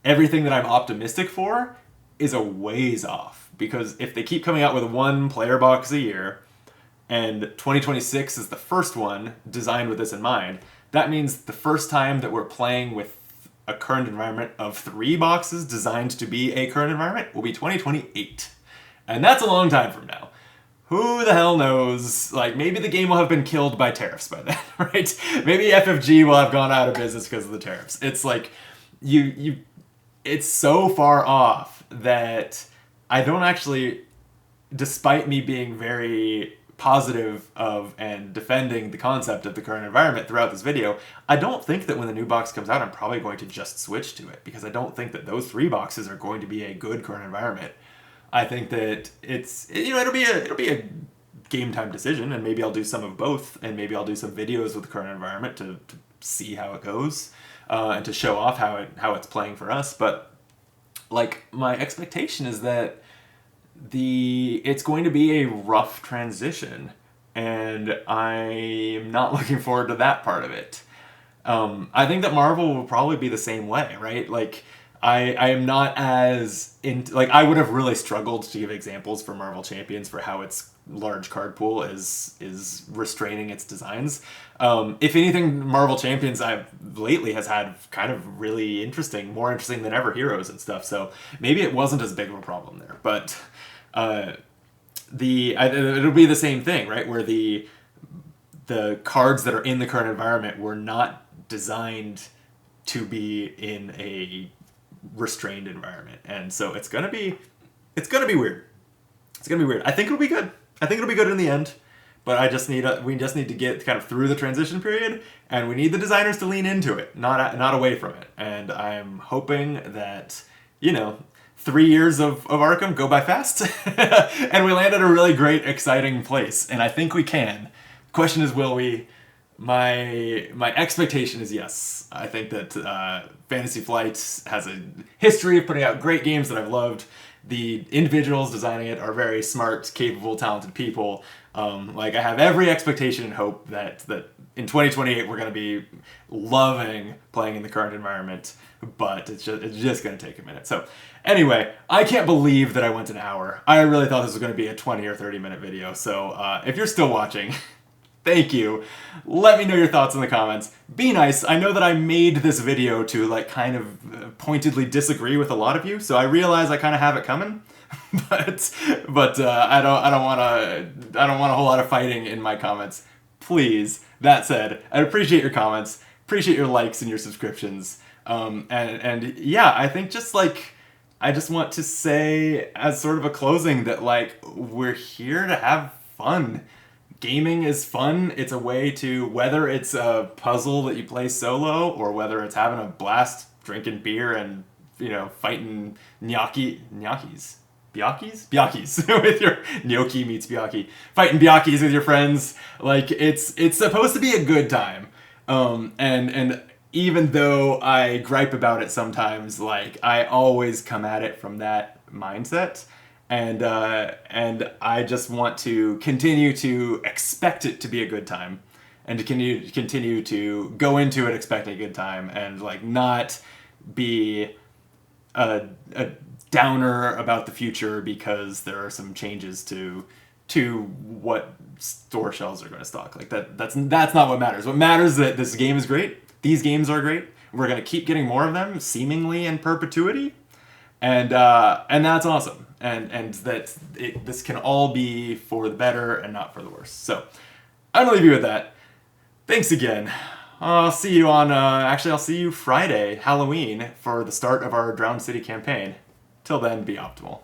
everything that I'm optimistic for is a ways off. Because if they keep coming out with one player box a year, and 2026 is the first one designed with this in mind, that means the first time that we're playing with a current environment of 3 boxes designed to be a current environment will be 2028. And that's a long time from now. Who the hell knows? Like, maybe the game will have been killed by tariffs by then, right? Maybe FFG will have gone out of business because of the tariffs. It's like, it's so far off that I don't actually, despite me being very positive of and defending the concept of the current environment throughout this video, I don't think that when the new box comes out, I'm probably going to just switch to it, because I don't think that those 3 boxes are going to be a good current environment. I think that it'll be a game time decision, and maybe I'll do some of both, and maybe I'll do some videos with the current environment to see how it goes, and to show off how it's playing for us. But, like, my expectation is that it's going to be a rough transition, and I'm not looking forward to that part of it. I think that Marvel will probably be the same way, right? Like, I am not as like, I would have really struggled to give examples for Marvel Champions for how its large card pool is restraining its designs. If anything, Marvel Champions lately has had kind of really more interesting than ever heroes and stuff. So maybe it wasn't as big of a problem there, but it'll be the same thing, right? Where the cards that are in the current environment were not designed to be in a restrained environment, and so it's gonna be weird. It's gonna be weird. I think it'll be good. I think it'll be good in the end, but we just need to get kind of through the transition period, and we need the designers to lean into it, not away from it. And I'm hoping that 3 years of Arkham go by fast, and we land at a really great, exciting place, and I think we can. The question is, will we? My expectation is yes. I think that Fantasy Flight has a history of putting out great games that I've loved. The individuals designing it are very smart, capable, talented people. Like, I have every expectation and hope that in 2028 we're going to be loving playing in the current environment, but it's just going to take a minute. So anyway, I can't believe that I went an hour. I really thought this was going to be a 20 or 30 minute video. So if you're still watching, thank you. Let me know your thoughts in the comments. Be nice. I know that I made this video to, like, kind of pointedly disagree with a lot of you, so I realize I kind of have it coming. but I don't want a whole lot of fighting in my comments. Please. That said, I appreciate your comments. Appreciate your likes and your subscriptions. And yeah, I think I just want to say as sort of a closing that, like, we're here to have fun. Gaming is fun. It's a way to, whether it's a puzzle that you play solo or whether it's having a blast drinking beer and, fighting Byakis with your gnocchi meets Byaki. Fighting Byakis with your friends. Like, it's supposed to be a good time. And even though I gripe about it sometimes, like, I always come at it from that mindset. And I just want to continue to expect it to be a good time, and to continue to go into it expecting a good time, and like not be a downer about the future because there are some changes to what store shelves are going to stock. Like that's not what matters. What matters is that this game is great. These games are great. We're going to keep getting more of them, seemingly in perpetuity, and that's awesome. And that this can all be for the better and not for the worse. So I'm gonna leave you with that. Thanks again. I'll see you on. I'll see you Friday, Halloween, for the start of our Drowned City campaign. Till then, be optimal.